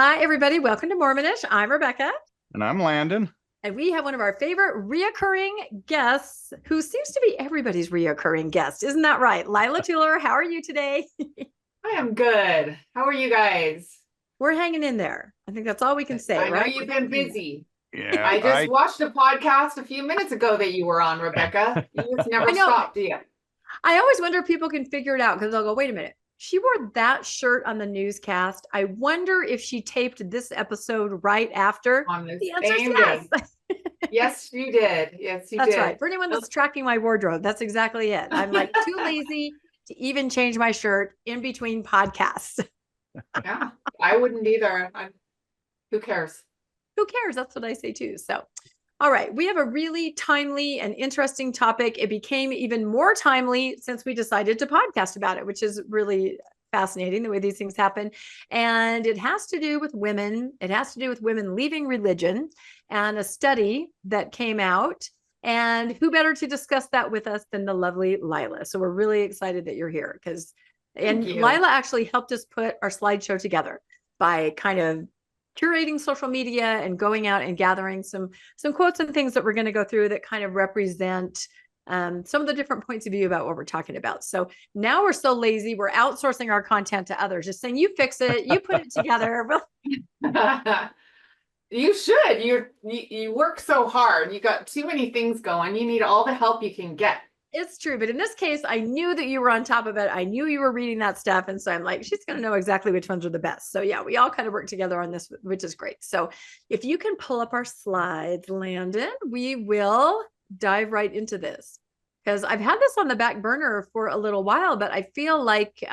Hi, everybody. Welcome to Mormonish. I'm Rebecca. And I'm Landon. And we have one of our favorite reoccurring guests who seems to be everybody's reoccurring guest. Isn't that right? Lila Tueller, how are you today? I am good. How are you guys? We're hanging in there. I think that's all we can say, I know right? you've been busy. Yeah, I just watched a podcast a few minutes ago that you were on, Rebecca. You just never stopped, do you? I always wonder if people can figure it out because they'll go, wait a minute. She wore that shirt on the newscast. I wonder if she taped this episode right after. On this the answer is yes. Yes, you did. Yes, you that's did. Right. For anyone that's tracking my wardrobe, that's exactly it. I'm like too lazy to even change my shirt in between podcasts. Yeah, I wouldn't either. Who cares? Who cares? That's what I say too. So, all right, we have a really timely and interesting topic. It became even more timely since we decided to podcast about it, which is really fascinating the way these things happen. And it has to do with women. It has to do with women leaving religion and a study that came out. And who better to discuss that with us than the lovely Lila? So we're really excited that you're here and Lila actually helped us put our slideshow together by kind of curating social media and going out and gathering some quotes and things that we're going to go through that kind of represent some of the different points of view about what we're talking about. So now we're so lazy, we're outsourcing our content to others, just saying, you fix it, you put it together. You should. You work so hard. You got too many things going. You need all the help you can get. It's true. But in this case, I knew that you were on top of it. I knew you were reading that stuff. And so I'm like, she's going to know exactly which ones are the best. So yeah, we all kind of work together on this, which is great. So if you can pull up our slides, Landon, we will dive right into this. Because I've had this on the back burner for a little while, but I feel like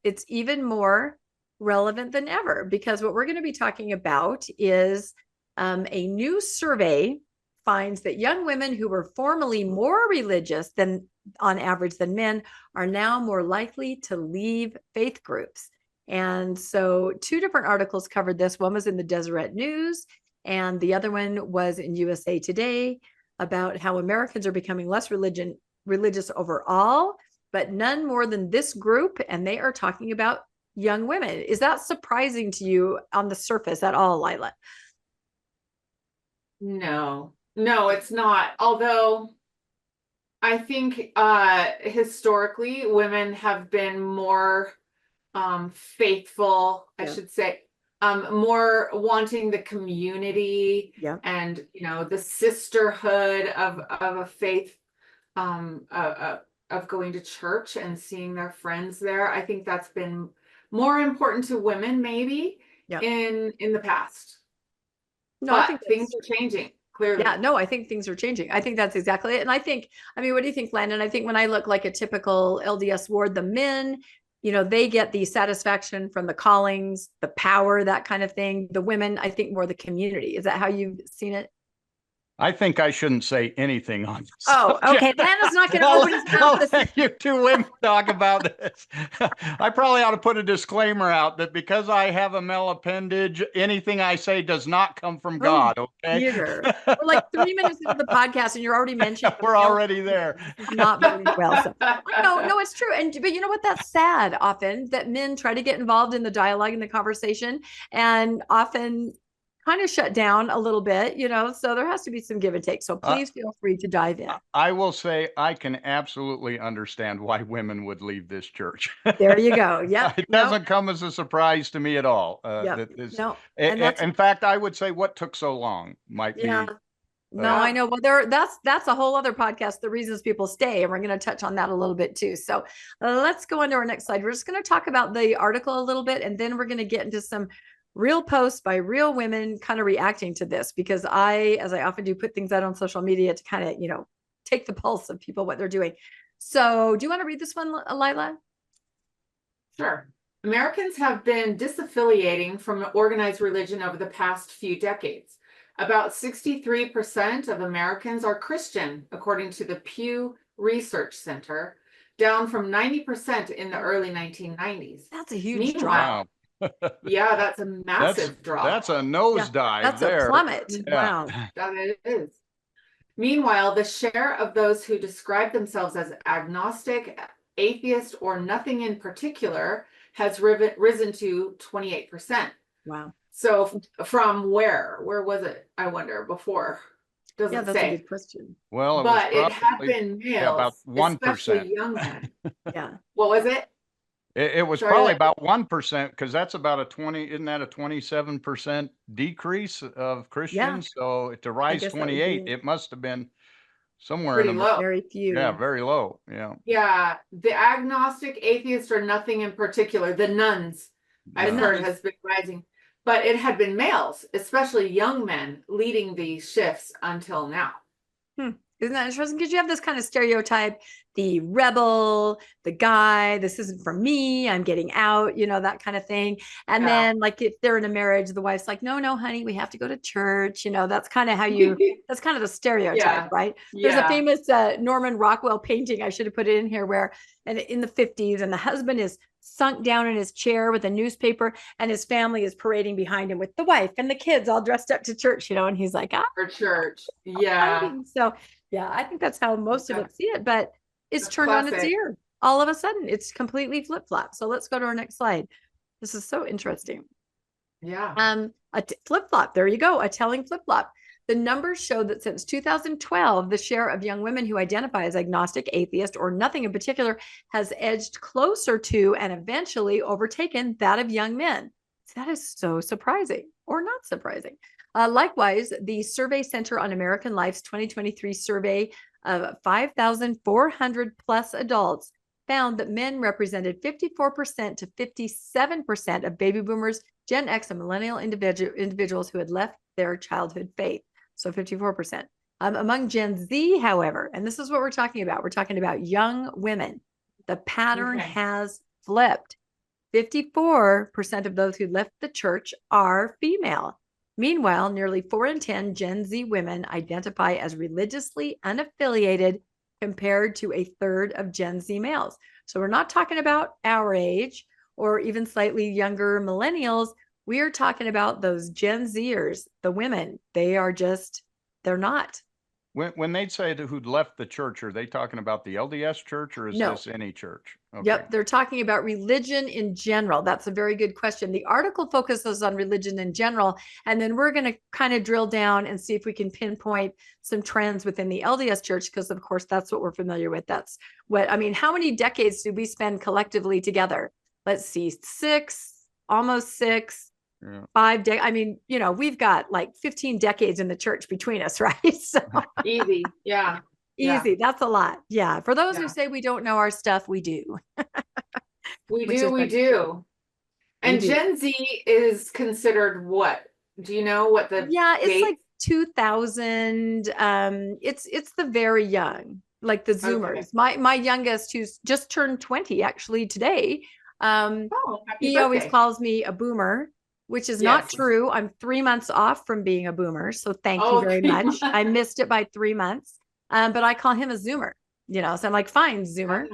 it's even more relevant than ever. Because what we're going to be talking about is a new survey finds that young women who were formerly more religious than on average than men are now more likely to leave faith groups. And so two different articles covered this. One was in the Deseret News, and the other one was in USA Today about how Americans are becoming less religious overall, but none more than this group. And they are talking about young women. Is that surprising to you on the surface at all, Lila? No, it's not. Although I think historically women have been more faithful, I should say, more wanting the community and the sisterhood of a faith, of going to church and seeing their friends there. I think that's been more important to women maybe in the past. No, but I think things are changing. Clearly. Yeah, no, I think things are changing. I think that's exactly it. And I mean, what do you think, Landon? I think when I look like a typical LDS ward, the men, they get the satisfaction from the callings, the power, that kind of thing. The women, I think more the community. Is that how you've seen it? I think I shouldn't say anything on this. Oh, okay. Landon's not going to open his mouth. I'll let you two women talk about this. I probably ought to put a disclaimer out that because I have a male appendage, anything I say does not come from God. Okay. Peter. We're like 3 minutes into the podcast and you're already mentioning. We're already there. Not very well. So, no, it's true. But you know what? That's sad often that men try to get involved in the dialogue and the conversation and often kind of shut down a little bit, so there has to be some give and take. So please feel free to dive in. I will say I can absolutely understand why women would leave this church. There you go. Yeah. It doesn't come as a surprise to me at all. In fact, I would say what took so long might be. No, I know. Well, that's a whole other podcast, the reasons people stay. And we're going to touch on that a little bit too. So let's go on to our next slide. We're just going to talk about the article a little bit, and then we're going to get into some real posts by real women kind of reacting to this, because as I often do, put things out on social media to kind of, take the pulse of people, what they're doing. So do you want to read this one, Lila? Sure. Americans have been disaffiliating from organized religion over the past few decades. About 63% of Americans are Christian, according to the Pew Research Center, down from 90% in the early 1990s. That's a huge drop. Yeah, that's a massive drop. That's a nosedive. That's there. A plummet. Yeah. Wow. That it is. Meanwhile, the share of those who describe themselves as agnostic, atheist, or nothing in particular has risen to 28%. Wow. So from where was it? I wonder before. Yeah, Doesn't that's a say. good question. Well, But it was it had probably been about males, 1%. especially young men. Yeah. What was it? It was Sorry, probably like- about 1%, because that's about isn't that a 27% decrease of Christians? So to rise guess that would 28, be it must have been somewhere Pretty in the, low. very few. yeah, very low. Yeah. Yeah, the agnostic, atheist, or nothing in particular, the nuns, I've Yeah. heard nuns. has been rising. But it had been males, especially young men, leading these shifts until now. Isn't that interesting? Because you have this kind of stereotype, the rebel, the guy, this isn't for me, I'm getting out, that kind of thing. And Yeah. then like if they're in a marriage, the wife's like, no, honey, we have to go to church. That's kind of how that's kind of the stereotype, Yeah. right? There's a Yeah. famous Norman Rockwell painting, I should have put it in here, where and in the 50s, and the husband is sunk down in his chair with a newspaper, and his family is parading behind him with the wife and the kids all dressed up to church, and he's like, For church. Yeah. so yeah, I think that's how most of Yeah. us see it, but it's That's turned on its classic. ear. All of a sudden, it's completely flip-flop. So let's go to our next slide. This is so interesting. Yeah. Flip-flop. There you go. A telling flip-flop. The numbers show that since 2012, the share of young women who identify as agnostic, atheist, or nothing in particular has edged closer to and eventually overtaken that of young men. So that is so surprising, or not surprising. Likewise, the Survey Center on American Life's 2023 survey of 5,400 plus adults found that men represented 54% to 57% of baby boomers, Gen X, and millennial individuals who had left their childhood faith. So 54%. Among Gen Z, however, and this is what we're talking about young women, the pattern has flipped. 54% of those who left the church are female. Meanwhile, nearly 4 in 10 Gen Z women identify as religiously unaffiliated compared to a third of Gen Z males. So we're not talking about our age or even slightly younger millennials. We are talking about those Gen Zers, the women. They're not. When they say who'd left the church, are they talking about the LDS church, or is No. this any church? Okay. Yep, they're talking about religion in general. That's a very good question. The article focuses on religion in general, and then we're going to kind of drill down and see if we can pinpoint some trends within the LDS church, because of course that's what we're familiar with. That's how many decades did we spend collectively together? Let's see, almost 6. Yeah. 5 decades. We've got like 15 decades in the church between us, right? So Easy. Yeah. easy. Yeah. That's a lot. Yeah. For those who Yeah. say we don't know our stuff, we do. We Which do. is We like- do. And do. Gen Z is considered what? Do you know what the Yeah, it's date? like 2000. It's the very young, like the Zoomers. My youngest, who's just turned 20 actually today. Oh, happy He always birthday. calls me a boomer, which is not Yes. true. I'm 3 months off from being a boomer, so thank you Oh, very 3 much. I months. missed it by 3 months, but I call him a Zoomer. So I'm like, fine, Zoomer,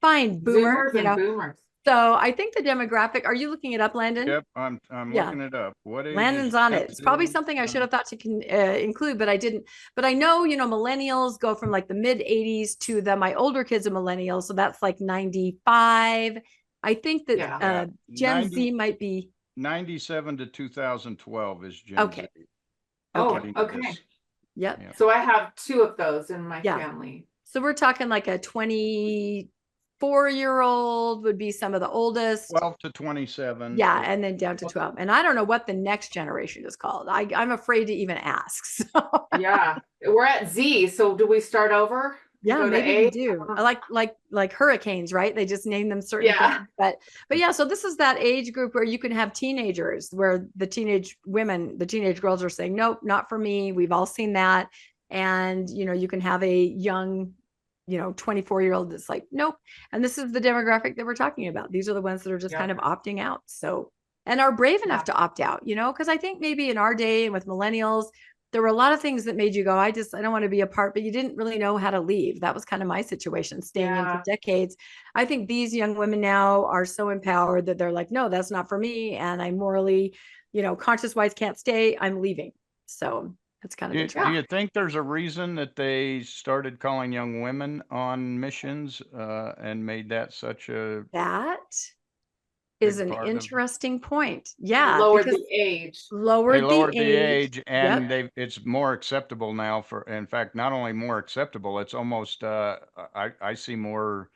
fine, boomer. Zoomers and boomers. So I think the demographic. Are you looking it up, Landon? Yep, I'm Yeah. looking it up. What age Landon's is on it. It's probably Gen Z? something I should have thought to include, but I didn't. But I know, millennials go from like the mid 80s to my older kids are millennials. So that's like 95. I think that Yeah. Gen 90 Z might be. 97 to 2012 is Gen Okay. Z. Oh, according to okay. this. Yep. Yeah. So I have 2 of those in my Yeah. family. So we're talking like a 24-year-old would be some of the oldest. 12 to 27. Yeah, and then down to 12. And I don't know what the next generation is called. I'm afraid to even ask. So Yeah. We're at Z. So do we start over? yeah, Go to maybe A? we do. I like hurricanes, right? They just name them certain Yeah. things. But yeah, so this is that age group where you can have teenagers, where the teenage girls are saying, nope, not for me. We've all seen that. And you can have a young 24-year-old that's like, nope. And this is the demographic that we're talking about. These are the ones that are just Yeah. kind of opting out. So, and are brave enough to opt out, because I think maybe in our day and with millennials, there were a lot of things that made you go, I don't want to be a part, but you didn't really know how to leave. That was kind of my situation, staying in for decades. I think these young women now are so empowered that they're like, no, that's not for me. And I morally, conscious wise can't stay. I'm leaving. So that's kind of Do interesting. you think there's a reason that they started calling young women on missions and made that such a... That is an part of- interesting point. Yeah, Lowered because the age. They lowered lowered the the age. age, and Yep. it's more acceptable now in fact, not only more acceptable, it's almost, I see more,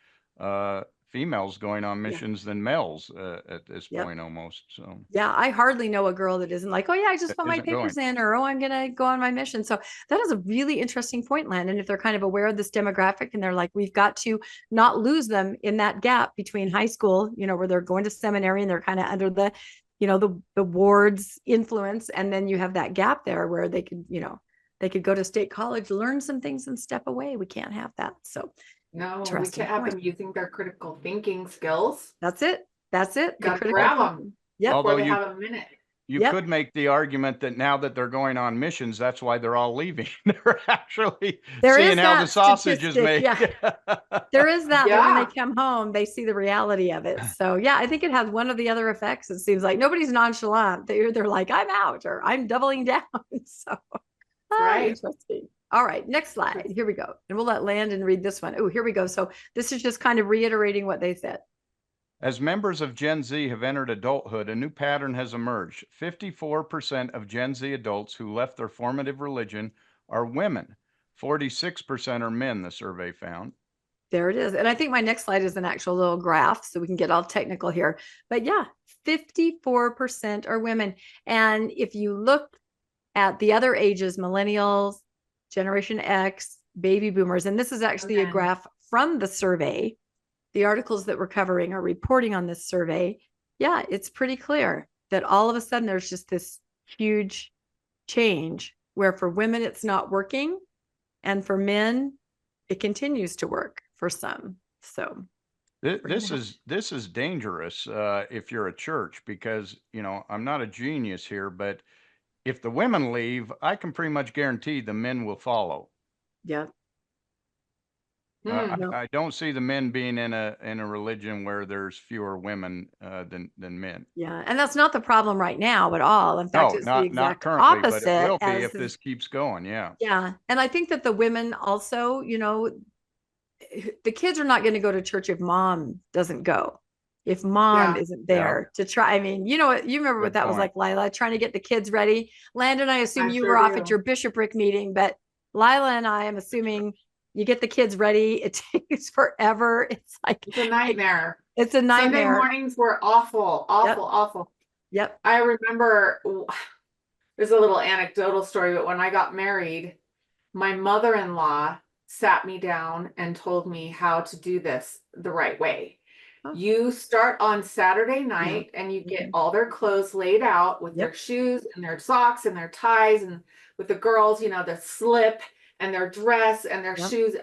females going on Yeah. missions than males, at this Yep. point almost, so. Yeah, I hardly know a girl that isn't like, oh yeah, I just That put my isn't papers in, or oh, I'm gonna go on my mission. So that is a really interesting point, Landon. If they're kind of aware of this demographic and they're like, we've got to not lose them in that gap between high school, where they're going to seminary and they're kind of under the, the ward's influence, and then you have that gap there where they could go to state college, learn some things, and step away. We can't have that. So No, we interesting can't have point. them using their critical thinking skills. That's it. The Gotta critical grab thinking. them Yep. before Although they have a minute. You Yep. could make the argument that now that they're going on missions, that's why they're all leaving. They're actually There is seeing how the that sausage is statistic, made. There is that, but when Yeah. they come home, they see the reality of it. So yeah, I think it has one of the other effects. It seems like nobody's nonchalant. They're like, I'm out, or I'm doubling down. So Right. interesting. All right, next slide. Here we go. And we'll let Landon read this one. Oh, here we go. So this is just kind of reiterating what they said. As members of Gen Z have entered adulthood, a new pattern has emerged. 54% of Gen Z adults who left their formative religion are women. 46% are men, the survey found. There it is. And I think my next slide is an actual little graph, so we can get all technical here. But yeah, 54% are women. And if you look at the other ages, millennials, Generation X, baby boomers, and this is actually a graph from the survey. The articles that we're covering are reporting on this survey. Yeah, it's pretty clear that all of a sudden there's just this huge change where for women it's not working, and for men it continues to work for some. So this is dangerous if you're a church, because I'm not a genius here, but if the women leave, I can pretty much guarantee the men will follow. yeah. I don't see the men being in a religion where there's fewer women than men. Yeah, and that's not the problem right now at all. In fact, No, it's the not exact currently, opposite. but it will be if this keeps going. Yeah. Yeah, and I think that the women also, the kids are not going to go to church if mom doesn't go. If mom isn't there to try. I mean, you remember what that was like, Lila, trying to get the kids ready. Landon, I assume you were off at your bishopric meeting, but Lila and I am assuming you get the kids ready. It takes forever. It's a nightmare. It's a nightmare. Sunday mornings were awful. Yep. I remember there's a little anecdotal story, but when I got married, my mother-in-law sat me down and told me how to do this the right way. Oh. You start on Saturday night and you get all their clothes laid out with their shoes and their socks and their ties, and with the girls, the slip and their dress and their shoes,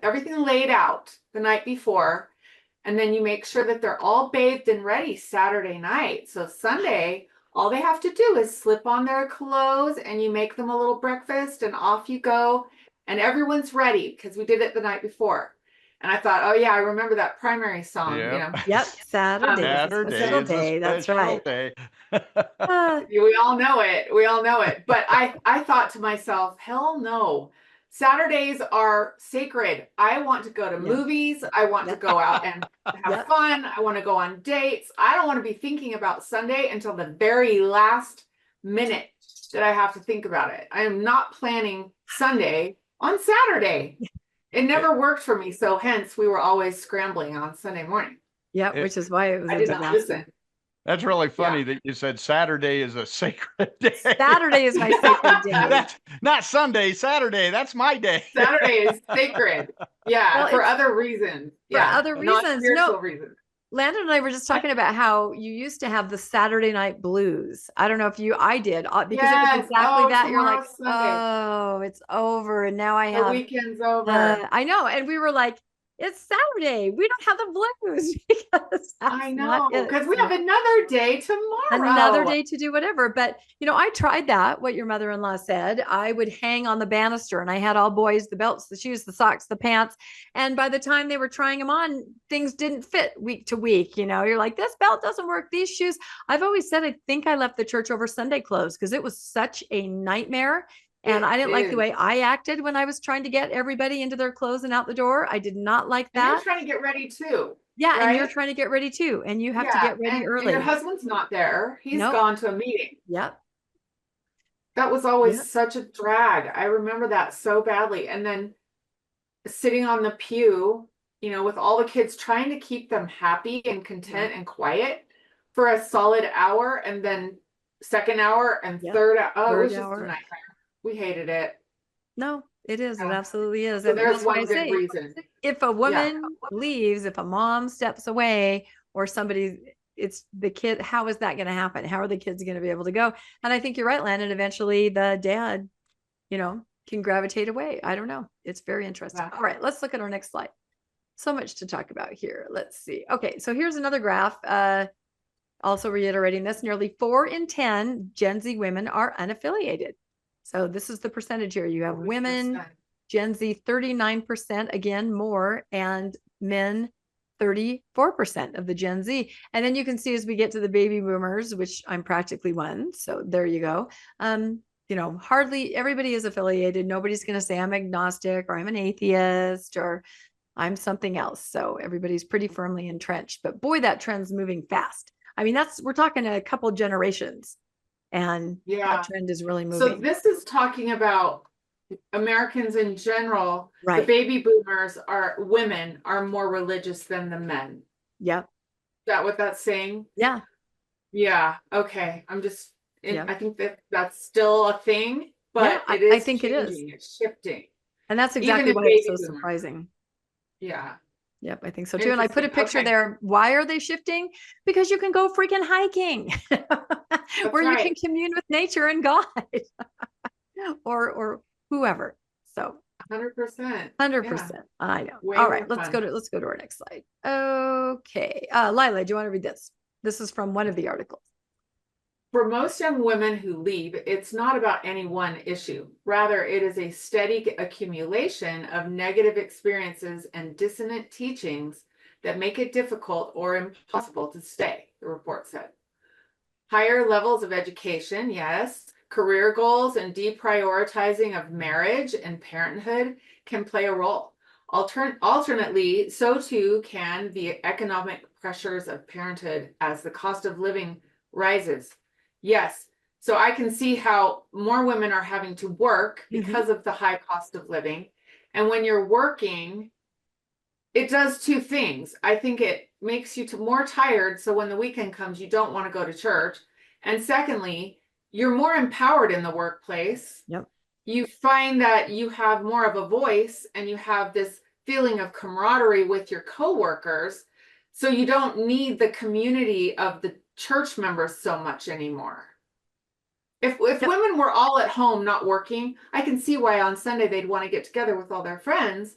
everything laid out the night before. And then you make sure that they're all bathed and ready Saturday night. So Sunday, all they have to do is slip on their clothes and you make them a little breakfast and off you go. And everyone's ready because we did it the night before. And I thought, oh yeah, I remember that primary song. Yep. Saturday is a day. That's right. Day. We all know it. But I thought to myself, hell no. Saturdays are sacred. I want to go to movies. I want to go out and have fun. I want to go on dates. I don't want to be thinking about Sunday until the very last minute that I have to think about it. I am not planning Sunday on Saturday. It never worked for me. So hence we were always scrambling on Sunday morning. Yeah, which is why it was I did not listen. That's really funny that you said Saturday is a sacred day. Saturday is my sacred day. That's not Sunday, Saturday. That's my day. Saturday is sacred. Yeah, well, for other reasons. For other reasons. No reasons. Landon and I were just talking about how you used to have the Saturday night blues. I don't know if I did, because it was exactly that. You're like, Sunday. Oh, it's over. And now I have. The weekend's over. I know. And we were like, it's Saturday. We don't have the blues because I know, because we have another day tomorrow. Another day to do whatever. But, I tried that, what your mother-in-law said. I would hang on the banister and I had all boys, the belts, the shoes, the socks, the pants. And by the time they were trying them on, things didn't fit week to week. You're like, this belt doesn't work. These shoes. I've always said, I think I left the church over Sunday clothes because it was such a nightmare. And I didn't like the way I acted when I was trying to get everybody into their clothes and out the door. I did not like that. And you're trying to get ready too. Yeah. right? And you're trying to get ready too. And you have to get ready and early. your husband's not there. He's Nope. gone to a meeting. Yep. That was always Yep. such a drag. I remember that so badly. And then sitting on the pew, with all the kids, trying to keep them happy and content and quiet for a solid hour, and then second hour and third hour. Oh, it was just a nightmare. We hated it. No, it is. It Yeah. absolutely is. So And there's that's why I one good say, reason. if a woman leaves, if a mom steps away, or somebody, it's the kid, how is that going to happen? How are the kids going to be able to go? And I think you're right, Landon. Eventually the dad, can gravitate away. I don't know. It's very interesting. All right, let's look at our next slide. So much to talk about here. Let's see. Okay, so here's another graph. Also reiterating this, nearly 4 in 10 Gen Z women are unaffiliated. So this is the percentage here. You have women, Gen Z 39%, again, more, and men 34% of the Gen Z. And then you can see as we get to the baby boomers, which I'm practically one. So there you go. Hardly everybody is affiliated. Nobody's going to say I'm agnostic or I'm an atheist or I'm something else. So everybody's pretty firmly entrenched. But boy, that trend's moving fast. I mean, we're talking a couple generations, and that trend is really moving. So this is talking about Americans in general. Right. The baby boomers women are more religious than the men. Yep. Is that what that's saying? Yeah. Yeah. Okay. I think that's still a thing, but it is. I think changing. It is. It's shifting. And that's exactly why it's so surprising. Yeah. Yep, I think so too. And I put a picture there. Why are they shifting? Because you can go freaking hiking where you can commune with nature and God or whoever. So 100%. 100%. I know. All right, let's go to our next slide. Okay. Lila, do you want to read this? This is from one of the articles. For most young women who leave, it's not about any one issue. Rather, it is a steady accumulation of negative experiences and dissonant teachings that make it difficult or impossible to stay, the report said. Higher levels of education, yes. Career goals and deprioritizing of marriage and parenthood can play a role. Alternately, so too can the economic pressures of parenthood as the cost of living rises. Yes. So I can see how more women are having to work because of the high cost of living. And when you're working, it does two things. I think it makes you more tired. So when the weekend comes, you don't want to go to church. And secondly, you're more empowered in the workplace. Yep. You find that you have more of a voice and you have this feeling of camaraderie with your coworkers. So you don't need the community of the church members so much anymore. If women were all at home not working, I can see why on Sunday they'd want to get together with all their friends.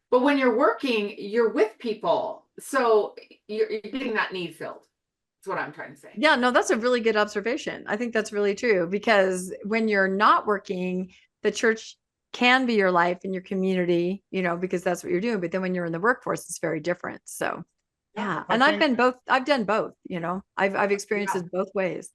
But when you're working, you're with people. So you're getting that need filled. That's what I'm trying to say. Yeah, no, that's a really good observation. I think that's really true, because when you're not working, the church can be your life and your community, because that's what you're doing. But then when you're in the workforce, it's very different. So yeah. And I've done both. I've experienced it both ways.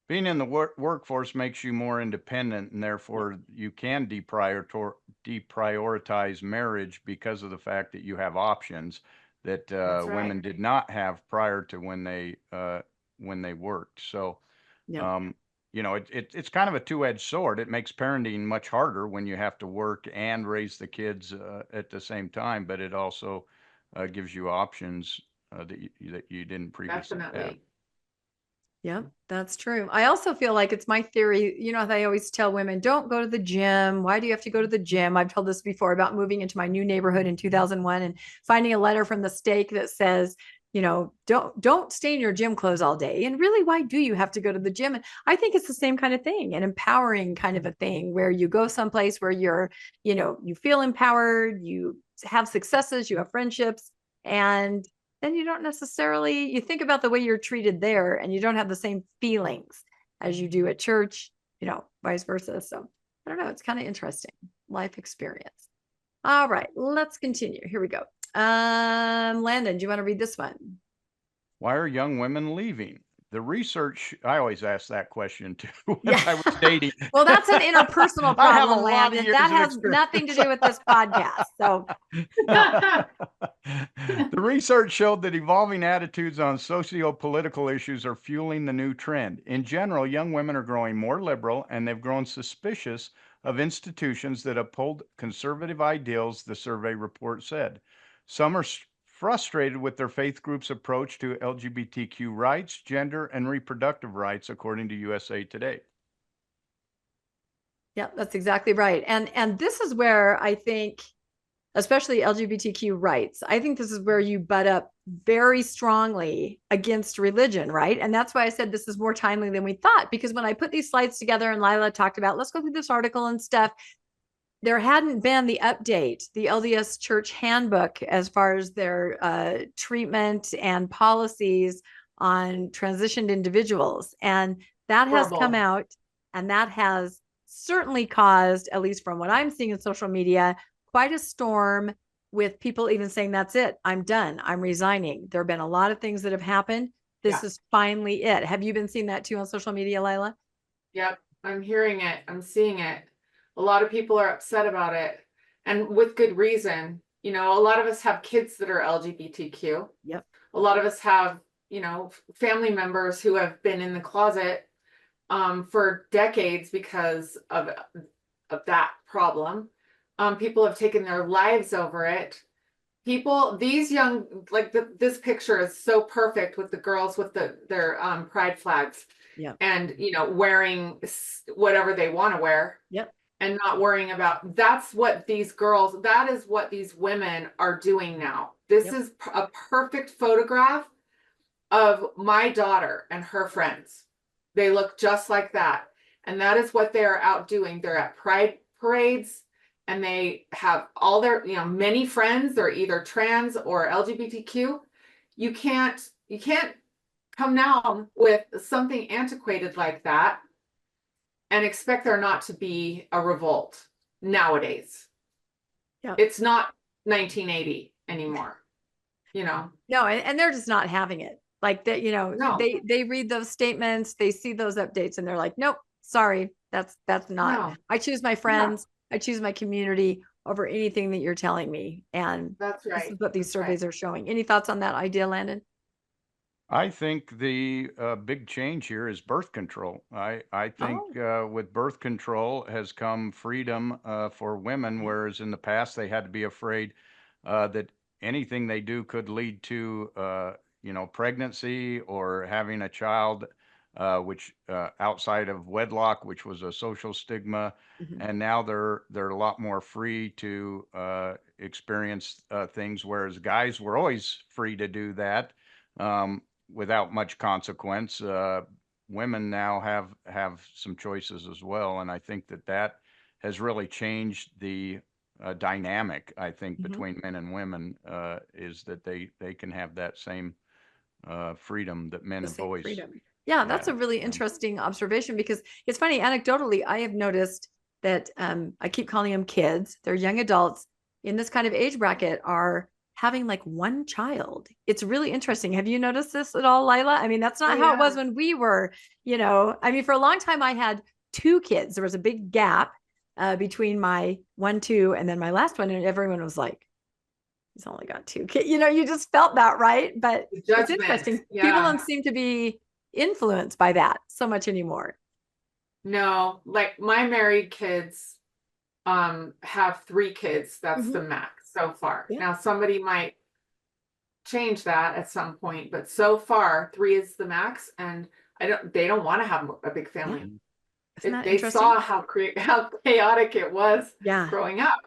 Being in the workforce makes you more independent, and therefore you can deprioritize marriage because of the fact that you have options that women did not have prior to when they worked. So, it's kind of a two-edged sword. It makes parenting much harder when you have to work and raise the kids at the same time, but it also gives you options that you didn't previously have. Yeah, that's true. I also feel like it's my theory, they always tell women, don't go to the gym. Why do you have to go to the gym? I've told this before about moving into my new neighborhood in 2001 and finding a letter from the stake that says, don't stay in your gym clothes all day. And really, why do you have to go to the gym? And I think it's the same kind of thing, an empowering kind of a thing, where you go someplace where you're, you feel empowered, you have successes, you have friendships, and then you don't necessarily, you think about the way you're treated there and you don't have the same feelings as you do at church, vice versa. So I don't know. It's kind of interesting life experience. All right, let's continue. Here we go. Landon, do you want to read this one? Why are young women leaving? the research, I always ask that question too when Yeah. I was dating. Well, that's an interpersonal I have a problem, lot of Landon. years That of has nothing to do with this podcast. So, no. The research showed that evolving attitudes on socio-political issues are fueling the new trend. In general, young women are growing more liberal, and they've grown suspicious of institutions that uphold conservative ideals, the survey report said. Some are frustrated with their faith group's approach to LGBTQ rights, gender, and reproductive rights, according to USA Today. Yeah, that's exactly right. And this is where I think, especially LGBTQ rights, I think this is where you butt up very strongly against religion, right? And that's why I said this is more timely than we thought, because when I put these slides together and Lila talked about, let's go through this article and stuff, there hadn't been the update, the LDS Church handbook, as far as their treatment and policies on transitioned individuals. And that has come out, and that has certainly caused, at least from what I'm seeing in social media, quite a storm, with people even saying, that's it, I'm done, I'm resigning. There have been a lot of things that have happened. This is finally it. Have you been seeing that too on social media, Lila? Yep, I'm hearing it. I'm seeing it. A lot of people are upset about it, and with good reason. You know, a lot of us have kids that are LGBTQ. Yep. A lot of us have, you know, family members who have been in the closet for decades because of that problem. People have taken their lives over it. People, these young, like this picture is so perfect with the girls with their pride flags. Yeah. And, you know, wearing whatever they want to wear. Yep. And not worrying about, that's what these girls, that is what these women are doing now. This is a perfect photograph of my daughter and her friends. They look just like that. And that is what they are out doing. They're at pride parades, and they have all their, you know, many friends. They're either trans or LGBTQ. You can't come down with something antiquated like that and expect there not to be a revolt nowadays. Yeah. It's not 1980 anymore, you know? No, and they're just not having it. Like that, you know, they read those statements, they see those updates, and they're like, nope, sorry, that's not. No. I choose my friends, I choose my community over anything that you're telling me. And that's right. This is what these surveys are showing. Any thoughts on that idea, Landon? I think the big change here is birth control. I think with birth control has come freedom for women, whereas in the past they had to be afraid that anything they do could lead to, you know, pregnancy or having a child, which outside of wedlock, which was a social stigma. Mm-hmm. And now they're a lot more free to experience things, whereas guys were always free to do that. Without much consequence. Women now have some choices as well, and I think that has really changed the dynamic. I think between men and women is that they can have that same freedom that men have always. Freedom. Yeah, that's a really interesting observation, because it's funny. Anecdotally, I have noticed that I keep calling them kids. They're young adults in this kind of age bracket are having like one child. It's really interesting. Have you noticed this at all, Lila? I mean, that's not how it was when we were, you know, I mean, for a long time I had 2 kids. There was a big gap between my 1, 2, and then my last one. And everyone was like, he's only got 2 kids. You know, you just felt that, right? But it's interesting. People don't seem to be influenced by that so much anymore. No, like my married kids have 3 kids. That's the max so far. Yeah. Now somebody might change that at some point, but so far 3 is the max, and they don't want to have a big family. Yeah. They saw how chaotic it was growing up.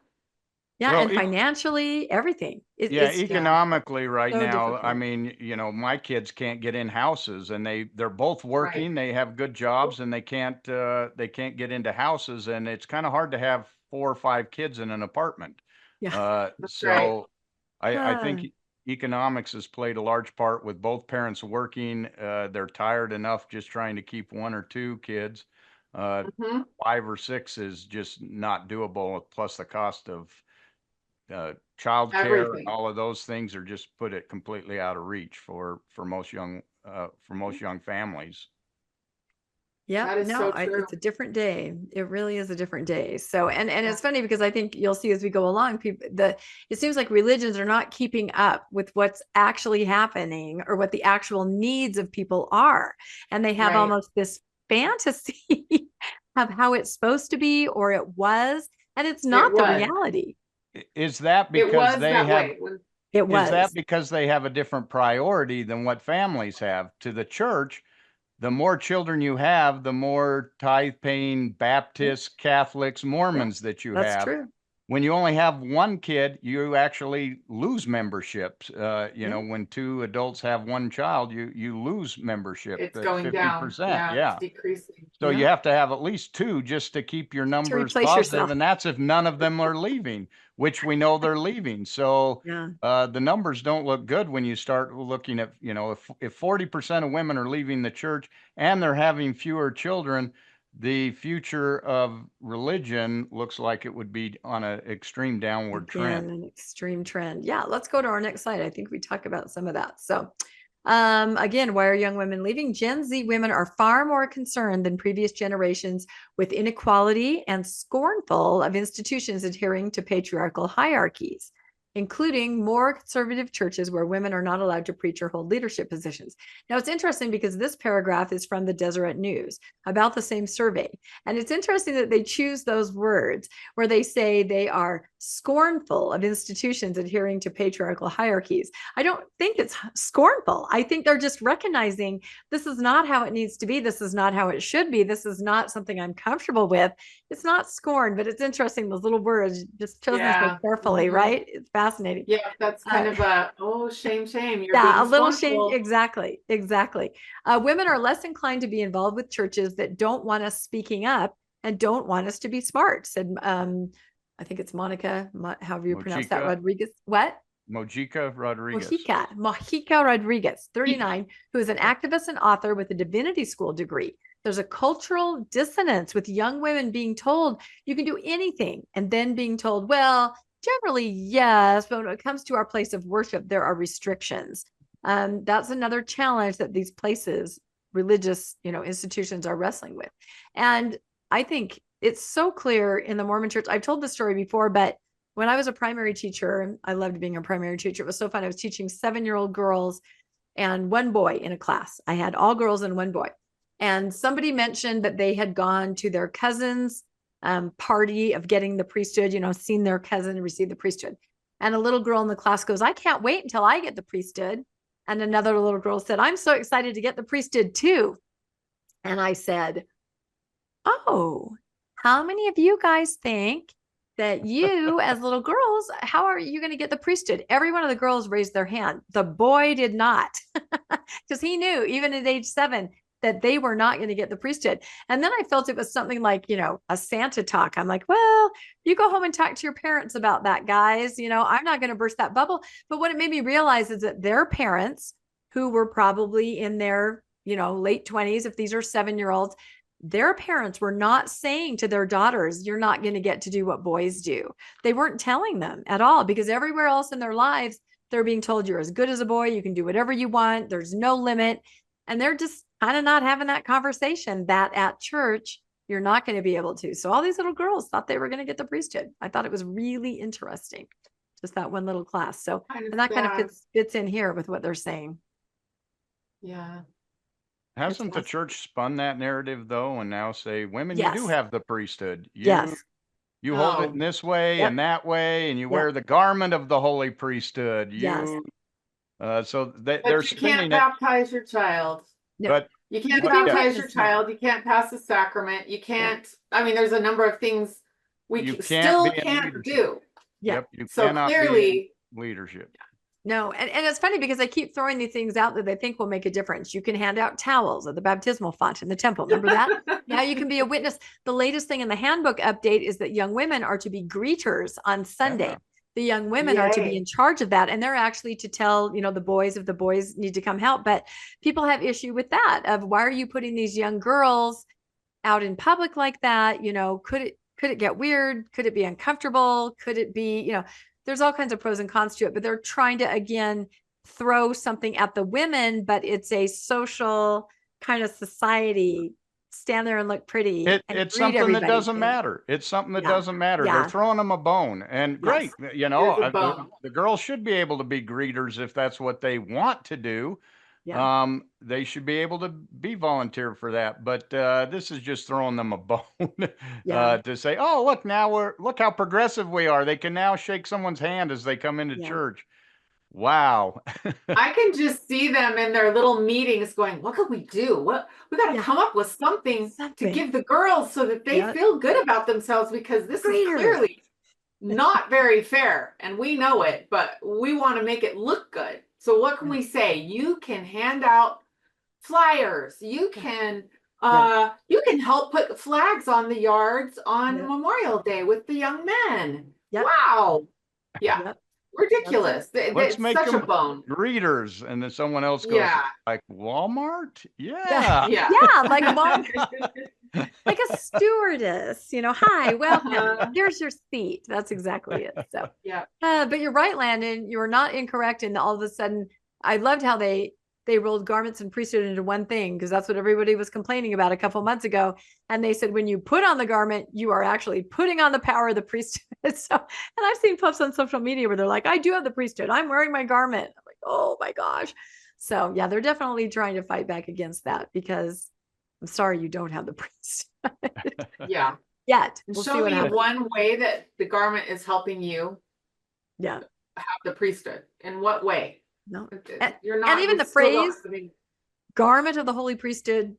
Yeah, well, and financially, everything. Economically right so now, difficult. I mean, you know, my kids can't get in houses, and they're both working. Right. They have good jobs, and they can't get into houses, and it's kind of hard to have 4 or 5 kids in an apartment. Yeah. So right. I think economics has played a large part with both parents working. They're tired enough just trying to keep 1 or 2 kids. 5 or 6 is just not doable. Plus the cost of child care and all of those things are just put it completely out of reach for most young for most young families. Yeah, That is so true. it's a different day. It really is a different day. So, and it's funny because I think you'll see as we go along, it seems like religions are not keeping up with what's actually happening or what the actual needs of people are. And they have almost this fantasy of how it's supposed to be, or it was, and it's not the reality. Is that because they have, is that because they have a different priority than what families have? To the church, the more children you have, the more tithe-paying Baptists, Catholics, Mormons that you have. That's true. When you only have one kid, you actually lose memberships. You know, when two adults have one child, you lose membership. It's going 50%, down. Yeah. It's decreasing. So you have to have at least two just to keep your numbers positive. Yourself. And that's if none of them are leaving, which we know they're leaving. So the numbers don't look good when you start looking at, you know, if 40% of women are leaving the church and they're having fewer children, the future of religion looks like it would be on an extreme downward trend. An extreme trend. Yeah, let's go to our next slide. I think we talk about some of that. So again, why are young women leaving? Gen Z women are far more concerned than previous generations with inequality and scornful of institutions adhering to patriarchal hierarchies, including more conservative churches where women are not allowed to preach or hold leadership positions. Now, it's interesting because this paragraph is from the Deseret News about the same survey. And it's interesting that they choose those words where they say they are scornful of institutions adhering to patriarchal hierarchies. I don't think it's scornful. I think they're just recognizing this is not how it needs to be. This is not how it should be. This is not something I'm comfortable with. It's not scorn, but it's interesting. Those little words just chosen so carefully, right? It's fascinating. Yeah, that's kind of a, shame. You're a little shame. Exactly. Women are less inclined to be involved with churches that don't want us speaking up and don't want us to be smart, said I think it's Monica, however you pronounce that, Rodriguez. What? Mojica Rodriguez. Mojica Rodriguez, 39, who is an activist and author with a divinity school degree. There's a cultural dissonance with young women being told you can do anything and then being told, well, generally, yes, but when it comes to our place of worship, there are restrictions. That's another challenge that these places, religious, institutions are wrestling with. And I think it's so clear in the Mormon church. I've told this story before, but when I was a primary teacher, I loved being a primary teacher. It was so fun. I was teaching 7-year-old girls and one boy in a class. I had all girls and one boy. And somebody mentioned that they had gone to their cousin's party of getting the priesthood, seen their cousin receive the priesthood. And a little girl in the class goes, I can't wait until I get the priesthood. And another little girl said, I'm so excited to get the priesthood too. And I said, oh, how many of you guys think that you as little girls, how are you going to get the priesthood? Every one of the girls raised their hand. The boy did not, because he knew even at age 7 that they were not going to get the priesthood. And then I felt it was something like, a Santa talk. I'm like, well, you go home and talk to your parents about that, guys. I'm not going to burst that bubble. But what it made me realize is that their parents, who were probably in their, late 20s, if these are 7-year-olds, their parents were not saying to their daughters, you're not going to get to do what boys do. They weren't telling them at all, because everywhere else in their lives, they're being told you're as good as a boy. You can do whatever you want. There's no limit. And they're just kind of not having that conversation that at church, you're not going to be able to. So all these little girls thought they were going to get the priesthood. I thought it was really interesting. Just that one little class. So, and that kind of fits in here with what they're saying. Yeah. Hasn't the church spun that narrative though, and now say, women, you do have the priesthood. You hold it in this way and that way, and you wear the garment of the holy priesthood. So they're you can't baptize your child. But you can't baptize your child. You can't pass the sacrament. You can't. I mean, there's a number of things we still can't do. Yeah. You so cannot clearly be leadership. No, and it's funny because I keep throwing these things out that they think will make a difference. You can hand out towels at the baptismal font in the temple. Remember that? Now you can be a witness. The latest thing in the handbook update is that young women are to be greeters on Sunday. The young women are to be in charge of that. And they're actually to tell, the boys if the boys need to come help. But people have issue with that of why are you putting these young girls out in public like that? Could it get weird? Could it be uncomfortable? Could it be, there's all kinds of pros and cons to it, but they're trying to, again, throw something at the women, but it's a social kind of society. Stand there and look pretty. It's greet something that everybody doesn't thing. matter. It's something that Yeah. doesn't matter. Yeah. They're throwing them a bone, and great. Yes. You Here's know, a bone. the girls should be able to be greeters if that's what they want to do. Yeah. They should be able to be volunteer for that. But this is just throwing them a bone Yeah. to say, oh, look how progressive we are. They can now shake someone's hand as they come into Yeah. church. Wow. I can just see them in their little meetings going, what could we do? We got to Yeah. come up with something to give the girls so that they Yeah. feel good about themselves, because this is Greeters. clearly not very fair. And we know it, but we want to make it look good. So what can we say? You can hand out flyers. You can you can help put flags on the yards on Yeah. Memorial Day with the young men. Yep. Wow. Yeah. Yep. Ridiculous. Let's It's make such a them bone. greeters. And then someone else goes, Yeah. like Walmart? Yeah. Yeah. Yeah, like like a stewardess, hi, welcome. Here's your seat. That's exactly it. So Yeah. but you're right, Landon. You're not incorrect. And all of a sudden, I loved how they rolled garments and priesthood into one thing, because that's what everybody was complaining about a couple months ago. And they said, when you put on the garment, you are actually putting on the power of the priesthood. So, and I've seen posts on social media where they're like, I do have the priesthood. I'm wearing my garment. I'm like, oh my gosh. So yeah, they're definitely trying to fight back against that, because I'm sorry you don't have the priesthood. Yeah. Yet. We'll see Show what me happens. one way that the garment is helping you Yeah. have the priesthood. In what way? No. You're not. even the you're still not phrase- putting- Garment of the holy priesthood.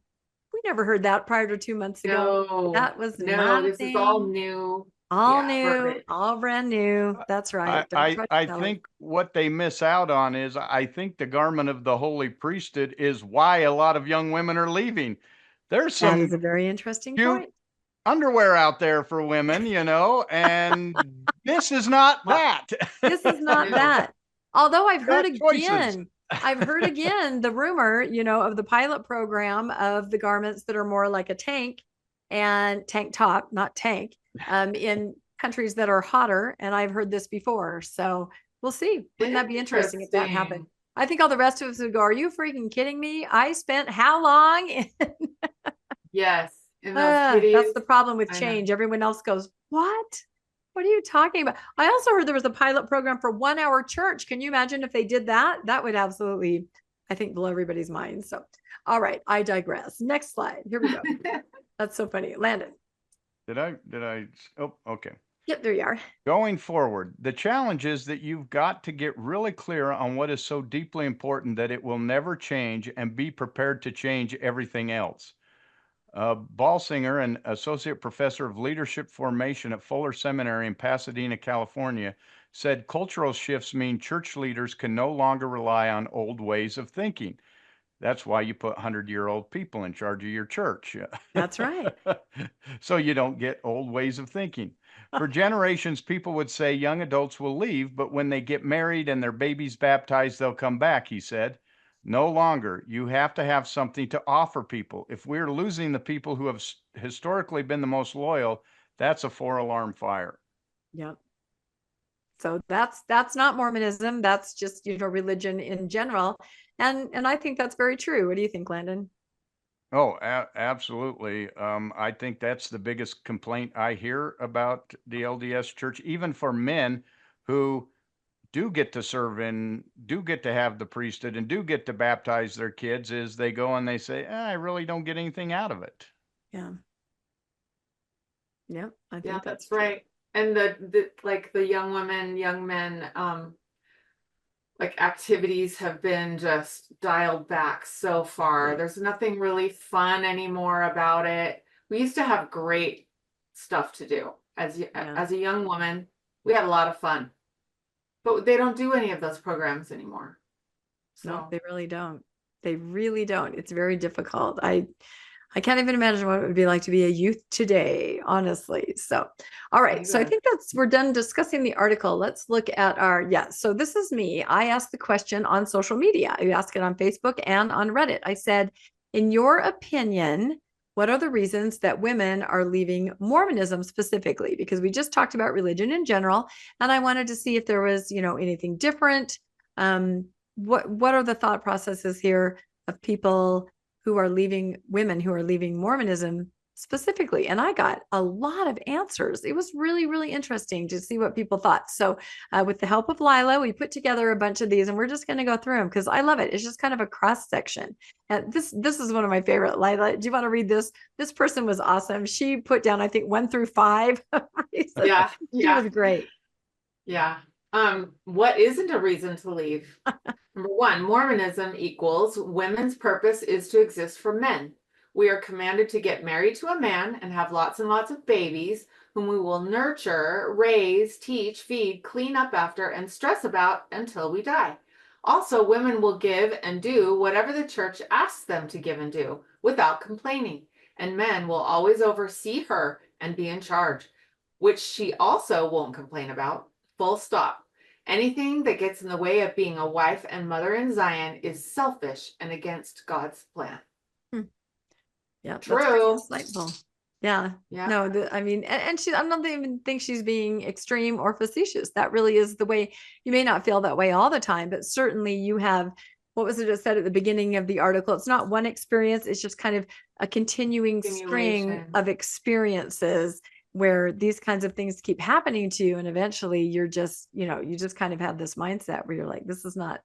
We never heard that prior to 2 months ago. No, That was no. not a This is all thing. new. All Yeah, new, right. all brand new. That's right. Don't try to I tell us. think what they miss out on is, I think the garment of the holy priesthood is why a lot of young women are leaving. There's That some is a very interesting cute point. underwear out there for women, and this is not that. This is not No. that. Although I've heard Bad choices. again, the rumor, of the pilot program of the garments that are more like a tank and tank top, not tank, in countries that are hotter. And I've heard this before. So we'll see. Wouldn't that be interesting if that happened? I think all the rest of us would go, are you freaking kidding me? I spent how long? Yes. In those That's kitties. the problem with I know. change. Everyone else goes, what? What are you talking about? I also heard there was a pilot program for 1 hour church. Can you imagine if they did that? That would absolutely, I think, blow everybody's mind. So, all right, I digress. Next slide. Here we go. That's so funny. Landon. Did I? Oh, okay. Yep, there you are. Going forward, the challenge is that you've got to get really clear on what is so deeply important that it will never change, and be prepared to change everything else. Balsinger, an associate professor of leadership formation at Fuller Seminary in Pasadena, California, said cultural shifts mean church leaders can no longer rely on old ways of thinking. That's why you put 100-year-old people in charge of your church. That's right. So you don't get old ways of thinking. For generations, people would say young adults will leave, but when they get married and their baby's baptized, they'll come back, he said. No longer. You have to have something to offer people. If we're losing the people who have historically been the most loyal, that's a 4-alarm fire. Yep. So that's not Mormonism. That's just, religion in general. And I think that's very true. What do you think, Landon? Oh, absolutely. I think that's the biggest complaint I hear about the LDS church, even for men who do get to serve and do get to have the priesthood and do get to baptize their kids, is they go and they say, I really don't get anything out of it. Yeah. Yeah, I think Yeah, that's that's right. And the young women, young men, activities have been just dialed back so far. Yeah. There's nothing really fun anymore about it. We used to have great stuff to do as a young woman. We had a lot of fun, but they don't do any of those programs anymore. So No, they really don't. They really don't. It's very difficult. I can't even imagine what it would be like to be a youth today, honestly. So, all right. So I think we're done discussing the article. Let's look at so this is me. I asked the question on social media. I asked it on Facebook and on Reddit. I said, in your opinion, what are the reasons that women are leaving Mormonism specifically? Because we just talked about religion in general, and I wanted to see if there was, anything different. what are the thought processes here of people who are leaving, women who are leaving Mormonism specifically? And I got a lot of answers. It was really, really interesting to see what people thought. So with the help of Lila, we put together a bunch of these, and we're just going to go through them because I love it. It's just kind of a cross section. And this is one of my favorite. Lila, do you want to read this? This person was awesome. She put down, I think, 1 through 5 reasons. Yeah. She was great. Yeah. What isn't a reason to leave? Number 1, Mormonism equals women's purpose is to exist for men. We are commanded to get married to a man and have lots and lots of babies whom we will nurture, raise, teach, feed, clean up after, and stress about until we die. Also, women will give and do whatever the church asks them to give and do without complaining, and men will always oversee her and be in charge, which she also won't complain about. Full stop. Anything that gets in the way of being a wife and mother in Zion is selfish and against God's plan. Yeah, True. That's insightful. Yeah. Yeah. No, I mean, and she, I don't even think she's being extreme or facetious. That really is the way. You may not feel that way all the time, but certainly you have, what was it that said at the beginning of the article? It's not one experience. It's just kind of a continuing string of experiences where these kinds of things keep happening to you. And eventually you're just, you just kind of have this mindset where you're like, this is not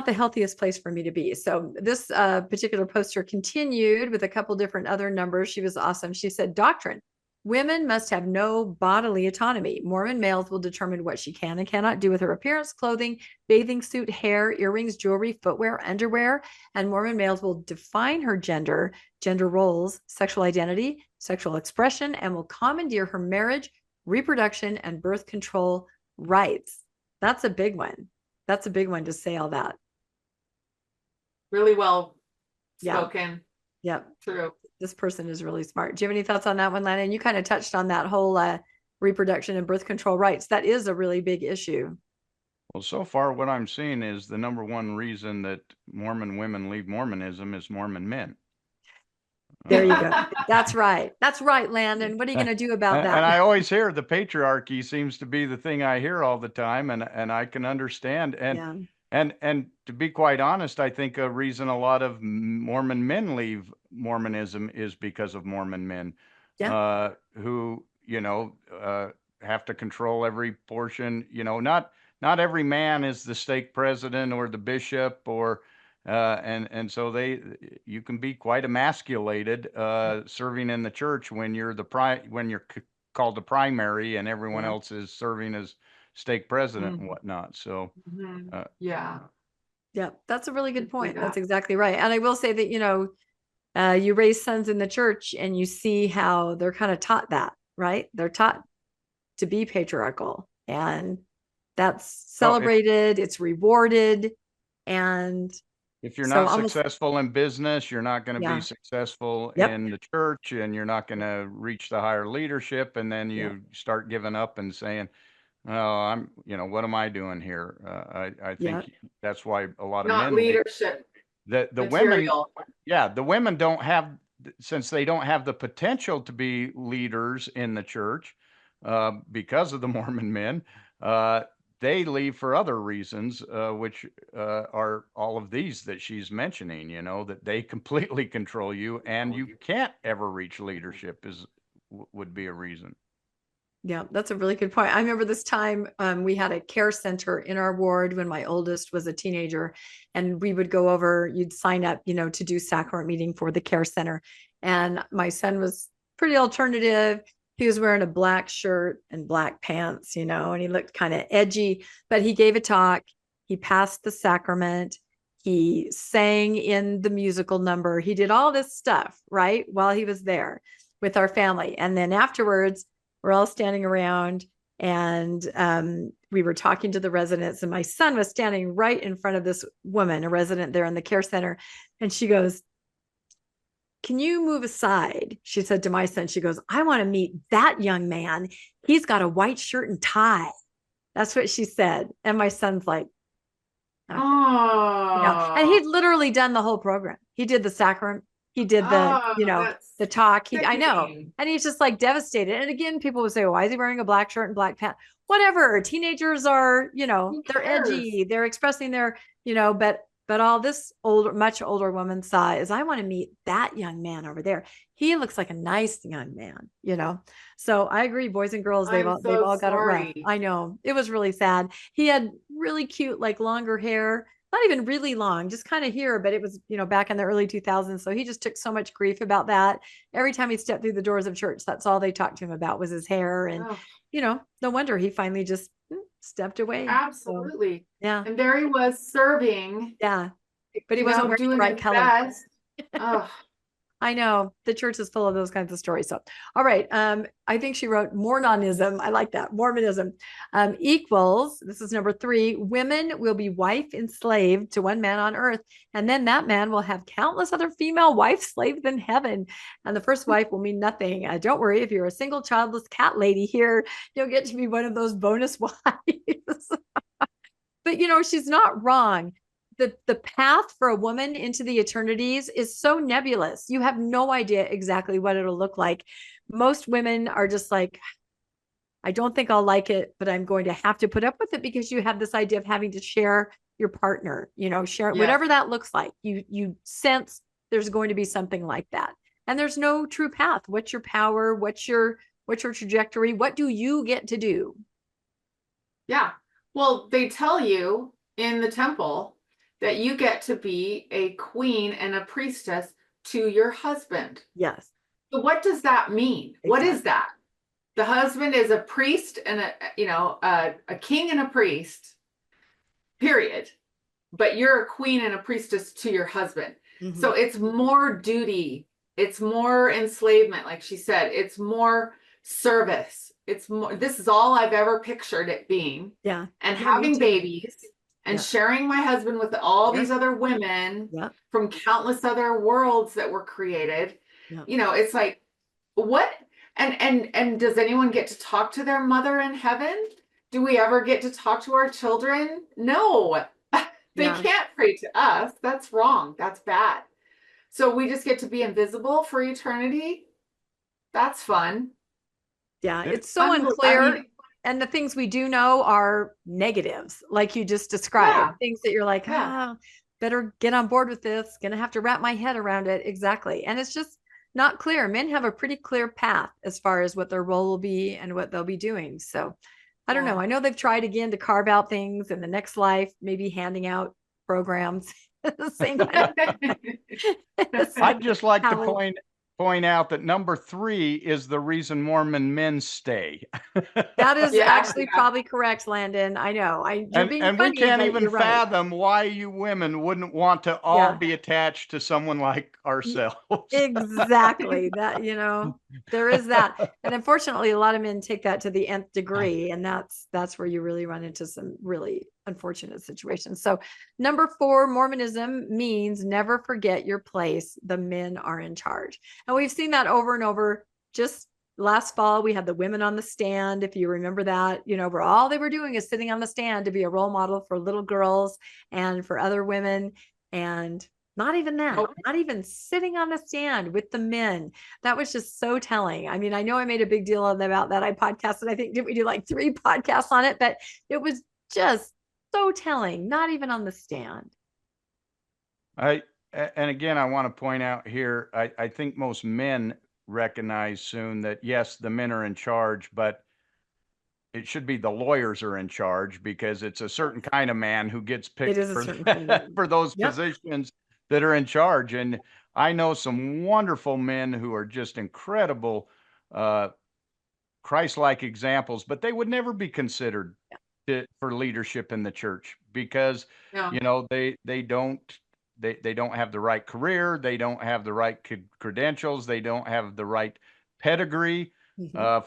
the healthiest place for me to be. So this particular poster continued with a couple different other numbers. She was awesome. She said, doctrine: women must have no bodily autonomy. Mormon males will determine what she can and cannot do with her appearance, clothing, bathing suit, hair, earrings, jewelry, footwear, underwear. And Mormon males will define her gender roles, sexual identity, sexual expression, and will commandeer her marriage, reproduction, and birth control rights. That's a big one. That's a big one to say all that. Really well spoken. Yep. True. This person is really smart. Do you have any thoughts on that one, Landon? You kind of touched on that whole reproduction and birth control rights. That is a really big issue. Well, so far what I'm seeing is the number one reason that Mormon women leave Mormonism is Mormon men. There you go. That's right. That's right, Landon. What are you going to do about that? And I always hear the patriarchy seems to be the thing I hear all the time, and I can understand. And to be quite honest, I think a reason a lot of Mormon men leave Mormonism is because of Mormon men, who have to control every portion. Not every man is the stake president or the bishop or. And so you can be quite emasculated serving in the church when you're called the primary and everyone else is serving as stake president and whatnot. So yeah, that's a really good point. That's exactly right. And I will say that you raise sons in the church and you see how they're kind of taught that, right? They're taught to be patriarchal, and that's celebrated. It's rewarded, and if you're not successful in business, you're not going to be successful in the church, and you're not going to reach the higher leadership. And then you start giving up and saying, "Oh, what am I doing here?" I think that's why a lot of men leadership. The women, the women don't have, since they don't have the potential to be leaders in the church because of the Mormon men. They leave for other reasons, which are all of these that she's mentioning, that they completely control you and you can't ever reach leadership would be a reason. Yeah, that's a really good point. I remember this time we had a care center in our ward when my oldest was a teenager, and we would go over, you'd sign up, to do sacrament meeting for the care center. And my son was pretty alternative. He was wearing a black shirt and black pants, and he looked kind of edgy, but he gave a talk. He passed the sacrament. He sang in the musical number. He did all this stuff, right, while he was there with our family. And then afterwards, we're all standing around and we were talking to the residents, and my son was standing right in front of this woman, a resident there in the care center. And she goes, "Can you move aside?" She said to my son, she goes, "I want to meet that young man. He's got a white shirt and tie." That's what she said. And my son's like, okay. Oh. And he'd literally done the whole program. He did the sacrament. he did the, Oh, that's the talk. I know. sickening. And he's just like devastated. And again, people would say, why is he wearing a black shirt and black pants? Whatever. Teenagers are, Who they're cares? edgy. They're expressing their, but all this much older woman saw is, I want to meet that young man over there. He looks like a nice young man, So I agree, boys and girls, they've I'm all so got it rough. sorry. I know. It was really sad. He had really cute, like longer hair, not even really long, just kind of here, but it was, back in the early 2000s. So he just took so much grief about that. Every time he stepped through the doors of church, that's all they talked to him about was his hair. And, Oh, no wonder he finally just stepped away. So, absolutely. yeah. And there he was serving, Yeah. But he wasn't wearing the doing right his color. best. Oh, I know the church is full of those kinds of stories. So, all right. I think she wrote Mormonism. I like that. Mormonism equals, this is number 3, women will be wife enslaved to one man on earth. And then that man will have countless other female wife slaves in heaven. And the first wife will mean nothing. Don't worry. If you're a single childless cat lady here, you'll get to be one of those bonus wives. But, she's not wrong. The path for a woman into the eternities is so nebulous. You have no idea exactly what it'll look like. Most women are just like, I don't think I'll like it, but I'm going to have to put up with it, because you have this idea of having to share your partner, share whatever that looks like. You sense there's going to be something like that. And there's no true path. What's your power? What's your trajectory? What do you get to do? yeah. Well, they tell you in the temple that you get to be a queen and a priestess to your husband. Yes. So what does that mean? Exactly. What is that? The husband is a priest and a king and a priest, period. But you're a queen and a priestess to your husband. Mm-hmm. So it's more duty. It's more enslavement, like she said. It's more service. It's more, this is all I've ever pictured it being. Yeah. And having babies. And sharing my husband with all these other women from countless other worlds that were created. It's like, what? And does anyone get to talk to their mother in heaven? Do we ever get to talk to our children? No, they can't pray to us. That's wrong. That's bad. So we just get to be invisible for eternity. That's fun. Yeah, it's so unclear. And the things we do know are negatives, like you just described, things that you're like, better get on board with this. Gonna have to wrap my head around it. Exactly. And it's just not clear. Men have a pretty clear path as far as what their role will be and what they'll be doing. So I don't know. I know they've tried again to carve out things in the next life, maybe handing out programs. The same kind of I'd just like to point out that number 3 is the reason Mormon men stay. That is actually probably correct, Landon. I know. You're being funny, we can't even right. fathom why you women wouldn't want to all be attached to someone like ourselves. Exactly. That, there is that. And unfortunately, a lot of men take that to the nth degree. And that's where you really run into some really unfortunate situations. So number 4, Mormonism means never forget your place. The men are in charge. And we've seen that over and over. Just last fall, we had the women on the stand. If you remember that, where all they were doing is sitting on the stand to be a role model for little girls and for other women. And not even that, not even sitting on the stand with the men. That was just so telling. I mean, I know I made a big deal about that. I podcasted, I think, did we do like 3 podcasts on it? But it was just so telling, not even on the stand. And again, I want to point out here, I think most men recognize soon that, yes, the men are in charge, but it should be the lawyers are in charge, because it's a certain kind of man who gets picked for those positions that are in charge. And I know some wonderful men who are just incredible, Christ-like examples, but they would never be considered for leadership in the church, because they don't have the right career, they don't have the right credentials, they don't have the right pedigree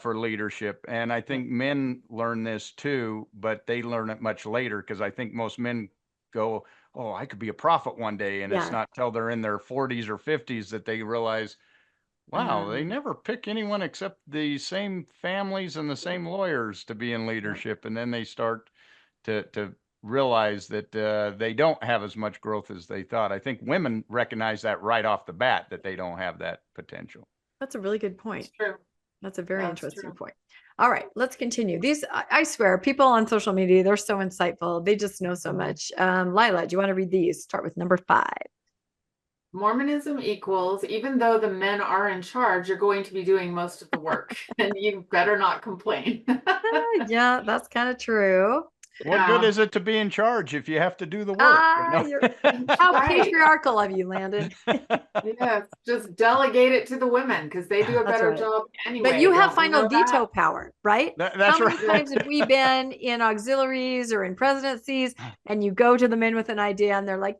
for leadership. And I think men learn this too, but they learn it much later, because I think most men go, oh, I could be a prophet one day, and it's not till they're in their 40s or 50s that they realize, wow, they never pick anyone except the same families and the same lawyers to be in leadership. And then they start to realize that they don't have as much growth as they thought. I think women recognize that right off the bat, that they don't have that potential. That's a really good point. It's true. That's a very That's interesting true. point. All right, let's continue. These, I swear, people on social media, they're so insightful. They just know so much. Lila, do you want to read these? Start with number 5. Mormonism equals, even though the men are in charge, you're going to be doing most of the work, and you better not complain. Yeah, that's kind of true. What good is it to be in charge if you have to do the work? How Right. patriarchal of you, Landon. Yes, just delegate it to the women because they do a That's better right. job anyway. But you have Don't final know that? veto power, right? That's How many right. times have we been in auxiliaries or in presidencies, and you go to the men with an idea and they're like,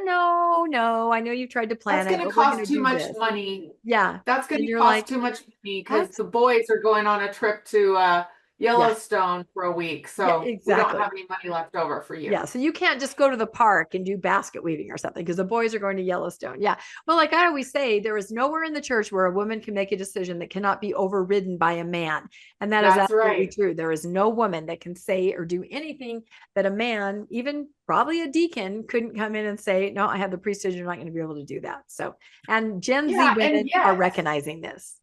no, I know you tried to plan That's it, going to but we're cost gonna too do much this. money. Yeah. That's going And to you're cost like, too much money because that's- the boys are going on a trip to Yellowstone for a week. So we exactly. don't have any money left over for you. Yeah, so you can't just go to the park and do basket weaving or something because the boys are going to Yellowstone. Yeah. Well, like I always say, there is nowhere in the church where a woman can make a decision that cannot be overridden by a man. And that is That's absolutely right. true. There is no woman that can say or do anything that a man, even probably a deacon, couldn't come in and say, no, I have the priesthood, you're not going to be able to do that. So, and Gen Z Yeah, and women are yet- recognizing this.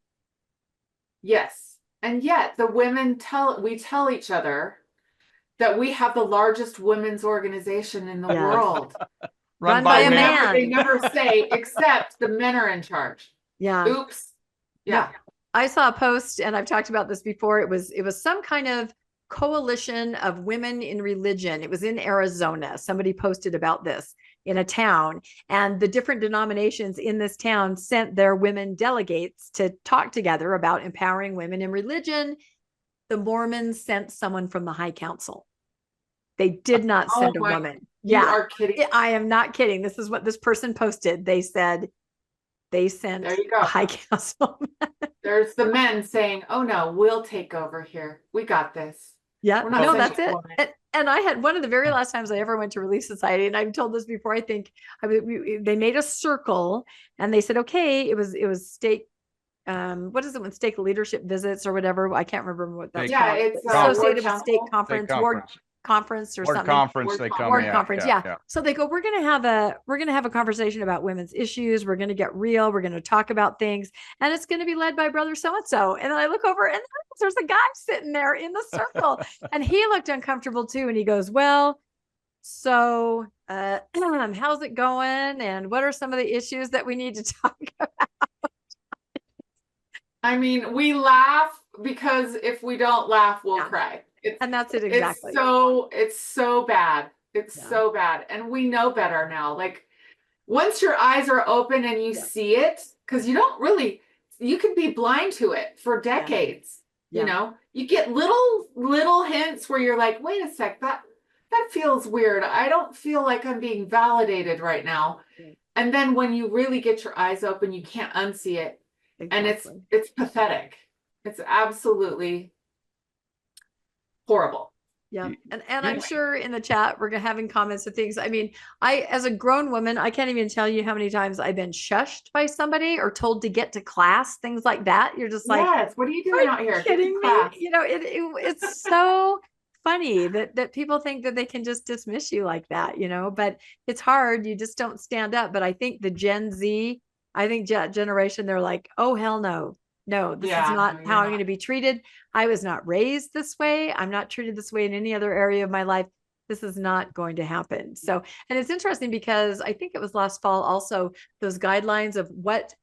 Yes. And yet the women tell each other that we have the largest women's organization in the Yes. world. Run by a man. They never say, except the men are in charge. Yeah. Oops. Yeah. No, I saw a post, and I've talked about this before. It was some kind of coalition of women in religion. It was in Arizona. Somebody posted about this in a town, and the different denominations in this town sent their women delegates to talk together about empowering women in religion. The Mormons sent someone from the High Council. They did not send a woman. You are kidding. I am not kidding. This is what this person posted. They said they sent There you go. a High Council. There's the men saying, oh no, we'll take over here. We got this. Yeah, We're not no, sending that's a it. woman. And I had one of the very last times I ever went to Relief Society, and I've told this before. I think they made a circle, and they said, okay, it was stake. What is it when stake leadership visits or whatever? I can't remember what that's Yeah, called. it's Associated with Ward Stake Council. Conference, State Ward conference. Conference or Ward something. conference, Ward they con- come. Ward yeah, conference, yeah. So they go, we're gonna have a conversation about women's issues. We're gonna get real. We're gonna talk about things, and it's gonna be led by brother so and so. And then I look over, and there's a guy sitting there in the circle, and he looked uncomfortable too. And he goes, well, so how's it going? And what are some of the issues that we need to talk about? I mean, we laugh because if we don't laugh, we'll cry. And that's it exactly. It's so bad. It's so bad. And we know better now. Like once your eyes are open and you see it, because you could be blind to it for decades. You know, you get little hints where you're like, wait a sec, that feels weird. I don't feel like I'm being validated right now. And then when you really get your eyes open, you can't unsee it. And it's pathetic. It's absolutely horrible. Yeah. And I'm sure in the chat, we're having comments of things. I mean, as a grown woman, I can't even tell you how many times I've been shushed by somebody or told to get to class, things like that. You're just like, yes, what are you doing out here? Kidding me? You know, it's so funny that people think that they can just dismiss you like that, you know, but it's hard. You just don't stand up. But I think the Gen Z, generation, they're like, oh, hell no. No, this is not how I'm going to be treated. I was not raised this way. I'm not treated this way in any other area of my life. This is not going to happen. So, and it's interesting because I think it was last fall also, those guidelines of what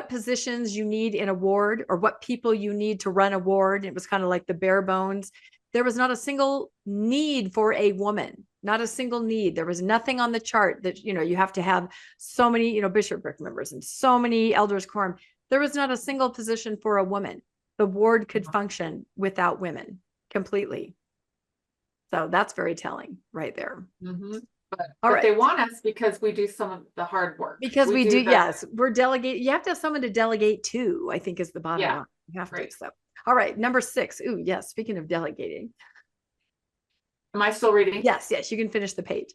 positions you need in a ward or what people you need to run a ward. It was kind of like the bare bones. There was not a single need for a woman, not a single need. There was nothing on the chart that, you know, you have to have so many, you know, bishopric members and so many elders quorum. There was not a single position for a woman. The ward could function without women completely. So that's very telling right there. Mm-hmm. But they want us because we do some of the hard work. Because we do yes, we're delegating. You have to have someone to delegate to, I think is the bottom line. You have to. So, all right, number 6. Ooh, yes. Speaking of delegating. Am I still reading? Yes, you can finish the page.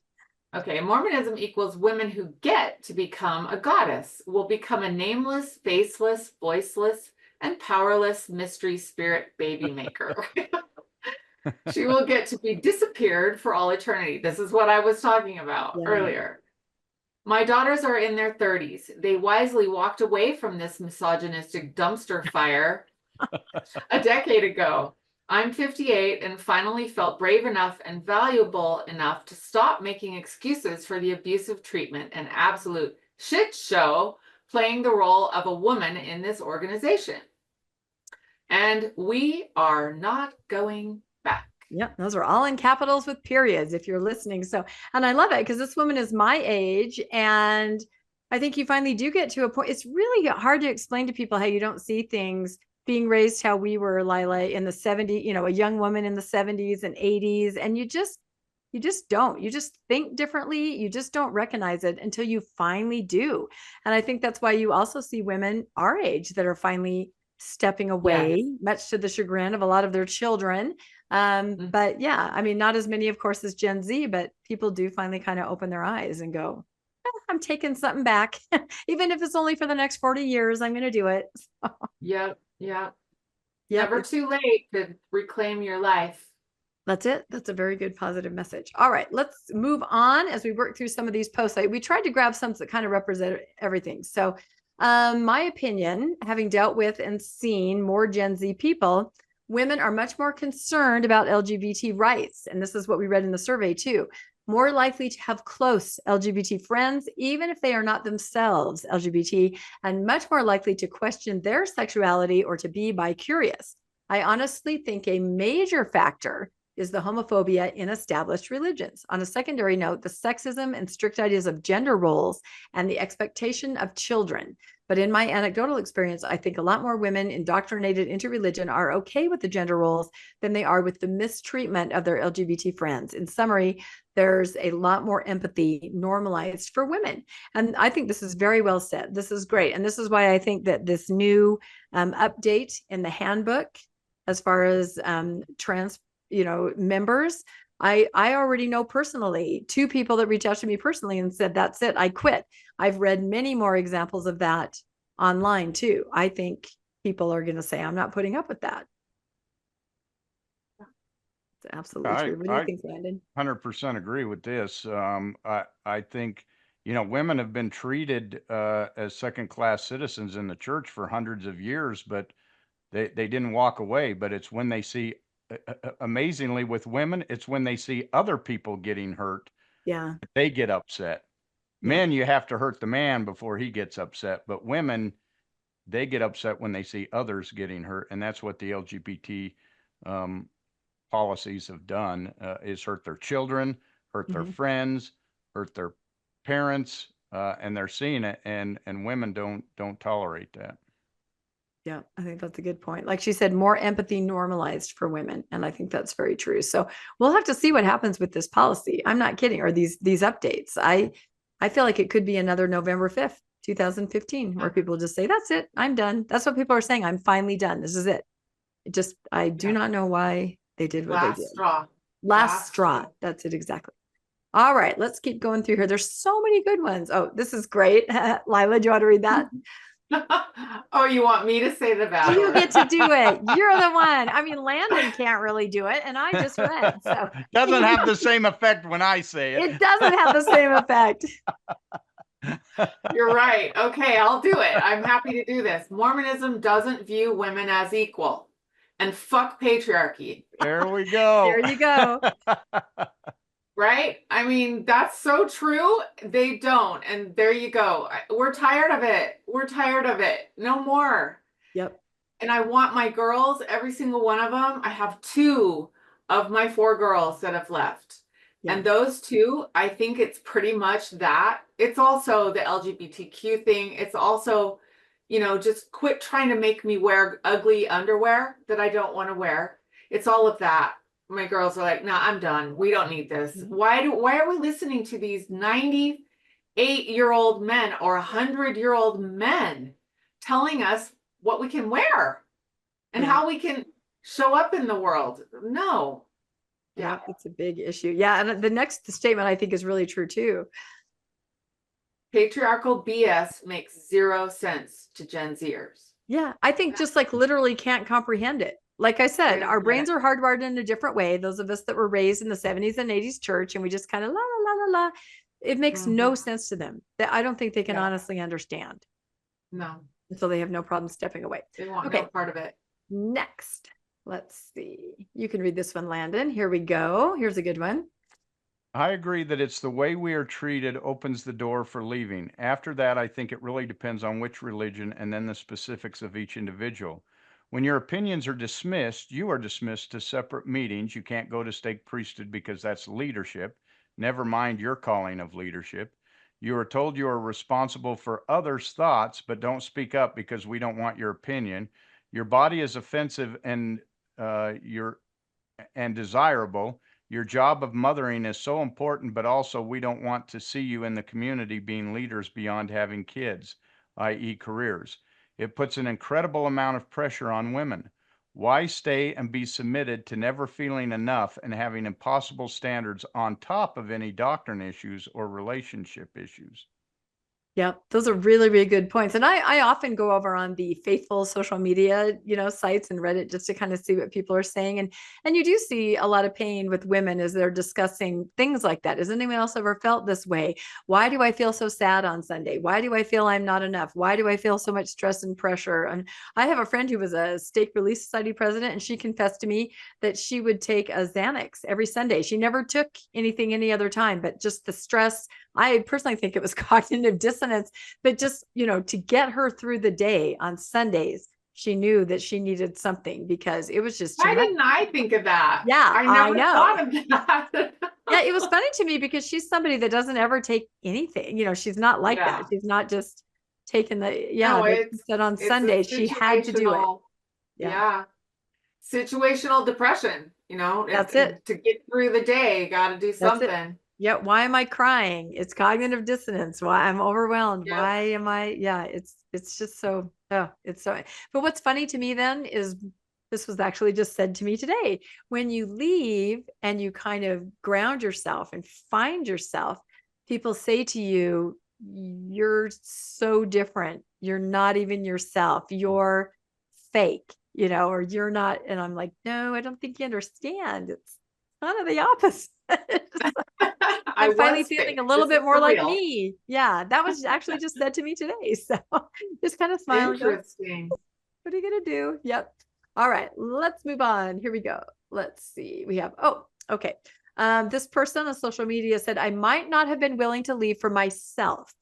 Okay, Mormonism equals women who get to become a goddess, will become a nameless, faceless, voiceless, and powerless mystery spirit baby maker. She will get to be disappeared for all eternity. This is what I was talking about earlier. My daughters are in their 30s. They wisely walked away from this misogynistic dumpster fire a decade ago. I'm 58 and finally felt brave enough and valuable enough to stop making excuses for the abusive treatment and absolute shit show playing the role of a woman in this organization. And we are not going back. Yep, those are all in capitals with periods if you're listening. So, and I love it because this woman is my age, and I think you finally do get to a point. It's really hard to explain to people how you don't see things being raised how we were, Lila, in the 70s, a young woman in the 70s and 80s, and you just don't. You just think differently. You just don't recognize it until you finally do. And I think that's why you also see women our age that are finally stepping away, much to the chagrin of a lot of their children. But yeah, I mean, not as many, of course, as Gen Z, but people do finally kind of open their eyes and go, I'm taking something back. Even if it's only for the next 40 years, I'm going to do it. Yep. Never too late to reclaim your life. That's it. That's a very good positive message. All right, let's move on as we work through some of these posts. We tried to grab some that kind of represent everything. So my opinion, having dealt with and seen more Gen Z people, women are much more concerned about LGBT rights. And this is what we read in the survey too. More likely to have close LGBT friends, even if they are not themselves LGBT, and much more likely to question their sexuality or to be bi-curious. I honestly think a major factor is the homophobia in established religions. On a secondary note, the sexism and strict ideas of gender roles and the expectation of children. But in my anecdotal experience, I think a lot more women indoctrinated into religion are okay with the gender roles than they are with the mistreatment of their LGBT friends. In summary, there's a lot more empathy normalized for women. And I think this is very well said. This is great. And this is why I think that this new update in the handbook, as far as trans members, I already know personally 2 people that reached out to me personally and said, that's it, I quit. I've read many more examples of that online too. I think people are going to say, I'm not putting up with that. It's absolutely true. What do you think, Landon? 100% agree with this. I think, women have been treated as second-class citizens in the church for hundreds of years, but they didn't walk away. But it's when they see, amazingly with women, it's when they see other people getting hurt, they get upset. Men, you have to hurt the man before he gets upset, but women, they get upset when they see others getting hurt, and that's what the LGBT policies have done, is hurt their children, hurt their friends, hurt their parents, and they're seeing it, and women don't tolerate that. Yeah, I think that's a good point. Like she said, more empathy normalized for women. And I think that's very true. So we'll have to see what happens with this policy. I'm not kidding. Or these updates. I feel like it could be another November 5th, 2015, where people just say, that's it, I'm done. That's what people are saying. I'm finally done. This is it. I do not know why they did what they did. Last straw. That's it. Exactly. All right, let's keep going through here. There's so many good ones. Oh, this is great. Lila, do you want to read that? Oh, you want me to say the bad You get to do it. You're the one. I mean, Landon can't really do it, and I just read. So doesn't have the same effect when I say it. It doesn't have the same effect. You're right. Okay, I'll do it. I'm happy to do this. Mormonism doesn't view women as equal. And fuck patriarchy. There we go. There you go. Right? I mean, that's so true. They don't. And there you go. We're tired of it. We're tired of it. No more. Yep. And I want my girls, every single one of them. I have 2 of my 4 girls that have left. Yeah. And those 2, I think it's pretty much that. It's also the LGBTQ thing. It's also, just quit trying to make me wear ugly underwear that I don't want to wear. It's all of that. My girls are like, nah, I'm done. We don't need this. Why are we listening to these 98-year-old men or 100-year-old men telling us what we can wear and how we can show up in the world? No. Yeah, it's a big issue. Yeah, and the next statement I think is really true too. Patriarchal BS makes 0 sense to Gen Zers. Yeah, I think just like literally can't comprehend it. Like I said, our Right. brains are hardwired in a different way. Those of us that were raised in the 70s and 80s church, and we just kind of la la la la la. It makes no sense to them. That I don't think they can honestly understand. No. And so they have no problem stepping away. They want no part of it. Next, let's see. You can read this one, Landon. Here we go. Here's a good one. I agree that it's the way we are treated opens the door for leaving. After that, I think it really depends on which religion and then the specifics of each individual. When your opinions are dismissed, you are dismissed to separate meetings. You can't go to stake priesthood because that's leadership. Never mind your calling of leadership. You are told you are responsible for others' thoughts, but don't speak up because we don't want your opinion. Your body is offensive and desirable. Your job of mothering is so important, but also we don't want to see you in the community being leaders beyond having kids, i.e. careers. It puts an incredible amount of pressure on women. Why stay and be submitted to never feeling enough and having impossible standards on top of any doctrine issues or relationship issues? Yep, those are really, really good points. And I often go over on the faithful social media, sites and Reddit just to kind of see what people are saying. And you do see a lot of pain with women as they're discussing things like that. Has anyone else ever felt this way? Why do I feel so sad on Sunday? Why do I feel I'm not enough? Why do I feel so much stress and pressure? And I have a friend who was a stake relief society president, and she confessed to me that she would take a Xanax every Sunday. She never took anything any other time, but just the stress. I personally think it was cognitive dissonance, but just, to get her through the day on Sundays, she knew that she needed something because it was just too Why much. didn't I think of that? Yeah, I never know. thought of that. Yeah, it was funny to me because she's somebody that doesn't ever take anything. She's not like that. She's not just taking that on Sunday she had to do it. Yeah. Situational depression, That's it. To get through the day, got to do something. Yeah. Why am I crying? It's cognitive dissonance. Why I'm overwhelmed. Yep. Why am I? Yeah. It's just so, it's so, but what's funny to me then is this was actually just said to me today. When you leave and you kind of ground yourself and find yourself, people say to you, you're so different. You're not even yourself. You're fake, or you're not. And I'm like, no, I don't think you understand. It's kind of the opposite. I'm finally feeling a little bit more like me. Yeah, that was actually just said to me today. So just kind of smiling. Interesting. What are you going to do? Yep. All right, let's move on. Here we go. Let's see. We have, okay. This person on social media said, I might not have been willing to leave for myself.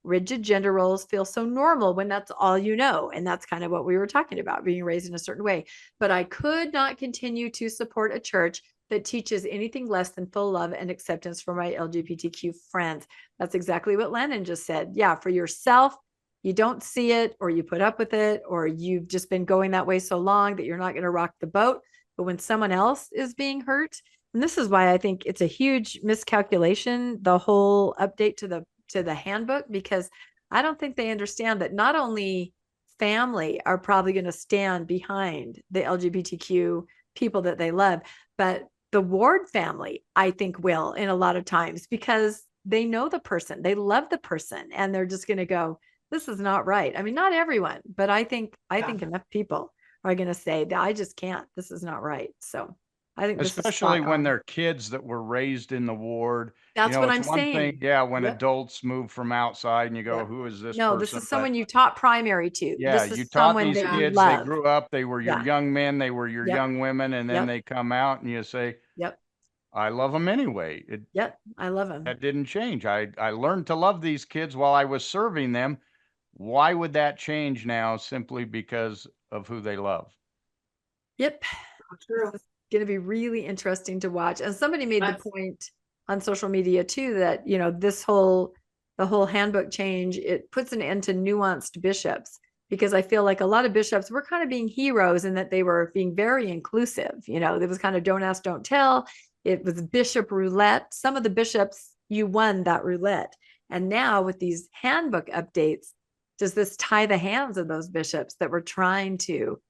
Rigid gender roles feel so normal when that's all you know. And that's kind of what we were talking about, being raised in a certain way. But I could not continue to support a church that teaches anything less than full love and acceptance for my LGBTQ friends. That's exactly what Landon just said. Yeah, for yourself, you don't see it, or you put up with it, or you've just been going that way so long that you're not going to rock the boat. But when someone else is being hurt, and this is why I think it's a huge miscalculation, the whole update to the handbook, because I don't think they understand that not only family are probably going to stand behind the LGBTQ people that they love, but the Ward family, I think, will in a lot of times, because they know the person, they love the person, and they're just going to go, this is not right. I mean, not everyone, but I think enough people are going to say that I just can't, this is not right. So I think especially when they're kids that were raised in the ward. That's what I'm saying. When adults move from outside and you go, who is this person? No, this is someone you taught primary to. Yeah, this you is taught these kids, they grew up, they were your young men, they were your young women, and then they come out and you say, I love them anyway. I love them. That didn't change. I learned to love these kids while I was serving them. Why would that change now simply because of who they love? Yep. True. It's going to be really interesting to watch. And somebody made the point on social media too, that, the whole handbook change, it puts an end to nuanced bishops, because I feel like a lot of bishops were kind of being heroes in that they were being very inclusive. There was kind of don't ask, don't tell. It was bishop roulette. Some of the bishops, you won that roulette. And now with these handbook updates, does this tie the hands of those bishops that were trying to,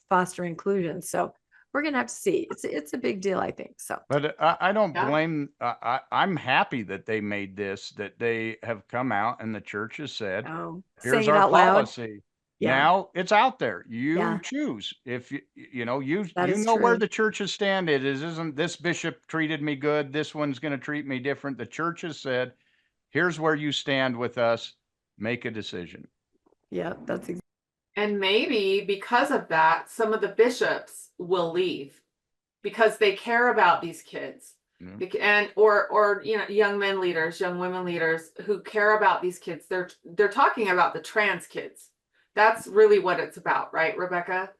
foster inclusion? So we're going to have to see. It's a big deal, I think. So, but I don't blame. I'm happy that they made this, that they have come out and the church has said, here's our policy. Yeah. Now it's out there. You Yeah. choose. If you know That is where true. the churches stand. It isn't this bishop treated me good. This one's going to treat me different. The church has said, here's where you stand with us. Make a decision. Yeah, that's exactly. And maybe because of that, some of the bishops will leave because they care about these kids. And or young men leaders, young women leaders who care about these kids. They're talking about the trans kids. That's really what it's about, right, Rebecca?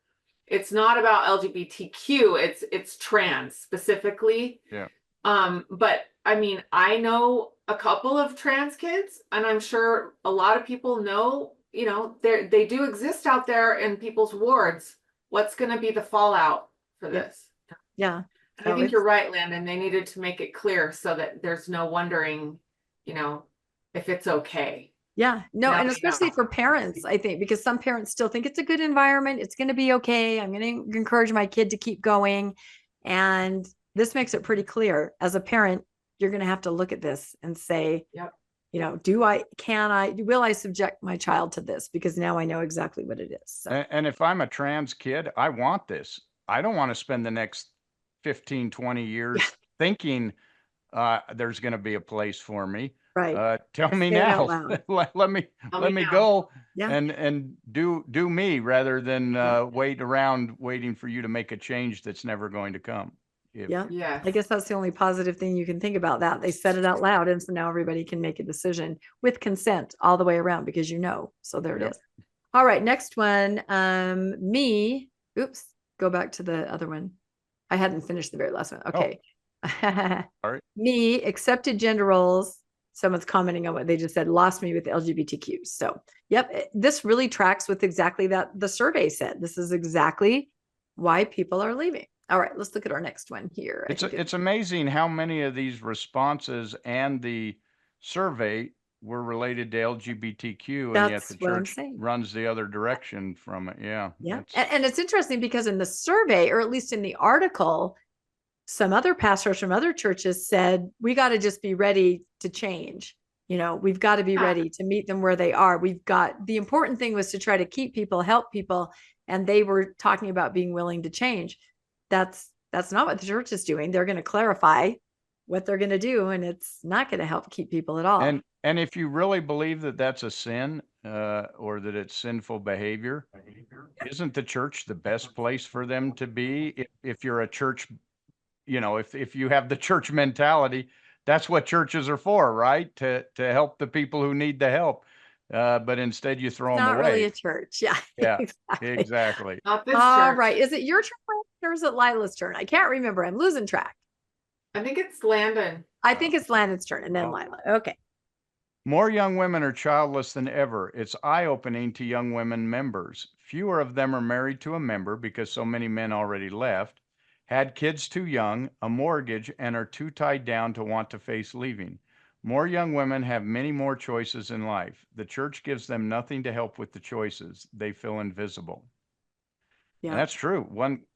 It's not about LGBTQ, it's trans specifically. Yeah. But I mean, I know a couple of trans kids, and I'm sure a lot of people know, they do exist out there in people's wards. What's going to be the fallout for this? Yeah. I think you're right, Landon. They needed to make it clear so that there's no wondering, if it's okay. Yeah, no, and Now especially for parents, I think, because some parents still think it's a good environment. It's going to be okay. I'm going to encourage my kid to keep going. And this makes it pretty clear. As a parent, you're going to have to look at this and say, Yep. will I subject my child to this? Because now I know exactly what it is. So. And if I'm a trans kid, I want this. I don't want to spend the next 15, 20 years thinking there's going to be a place for me. Right. Tell me now. let me go and do me rather than wait around waiting for you to make a change that's never going to come. Yeah. I guess that's the only positive thing you can think about that. They said it out loud. And so now everybody can make a decision with consent all the way around because So there it is. All right. Next one. Go back to the other one. I hadn't finished the very last one. Okay. All right. Me, accepted gender roles. Someone's commenting on what they just said, lost me with LGBTQ. So, this really tracks with exactly that the survey said. This is exactly why people are leaving. All right, let's look at our next one here. It's amazing how many of these responses and the survey were related to LGBTQ, and yet the church runs the other direction from it. Yeah. And it's interesting because in the survey, or at least in the article, some other pastors from other churches said, we got to just be ready to change. We've got to be ready to meet them where they are. The important thing was to try to keep people, help people. And they were talking about being willing to change. That's not what the church is doing. They're going to clarify what they're going to do, and it's not going to help keep people at all. And if you really believe that that's a sin, or that it's sinful behavior, isn't the church the best place for them to be? If you're a church, if you have the church mentality, that's what churches are for, right? To help the people who need the help. But instead you throw them away. Not really a church. Yeah. Exactly. Not this All church. right. Is it your turn or is it Lila's turn? I can't remember. I'm losing track. I think it's Landon. I think it's Landon's turn and then Lila. Okay. More young women are childless than ever. It's eye-opening to young women members. Fewer of them are married to a member because so many men already left, had kids too young, a mortgage, and are too tied down to want to face leaving. More young women have many more choices in life. The church gives them nothing to help with the choices. They feel invisible. Yeah, and that's true.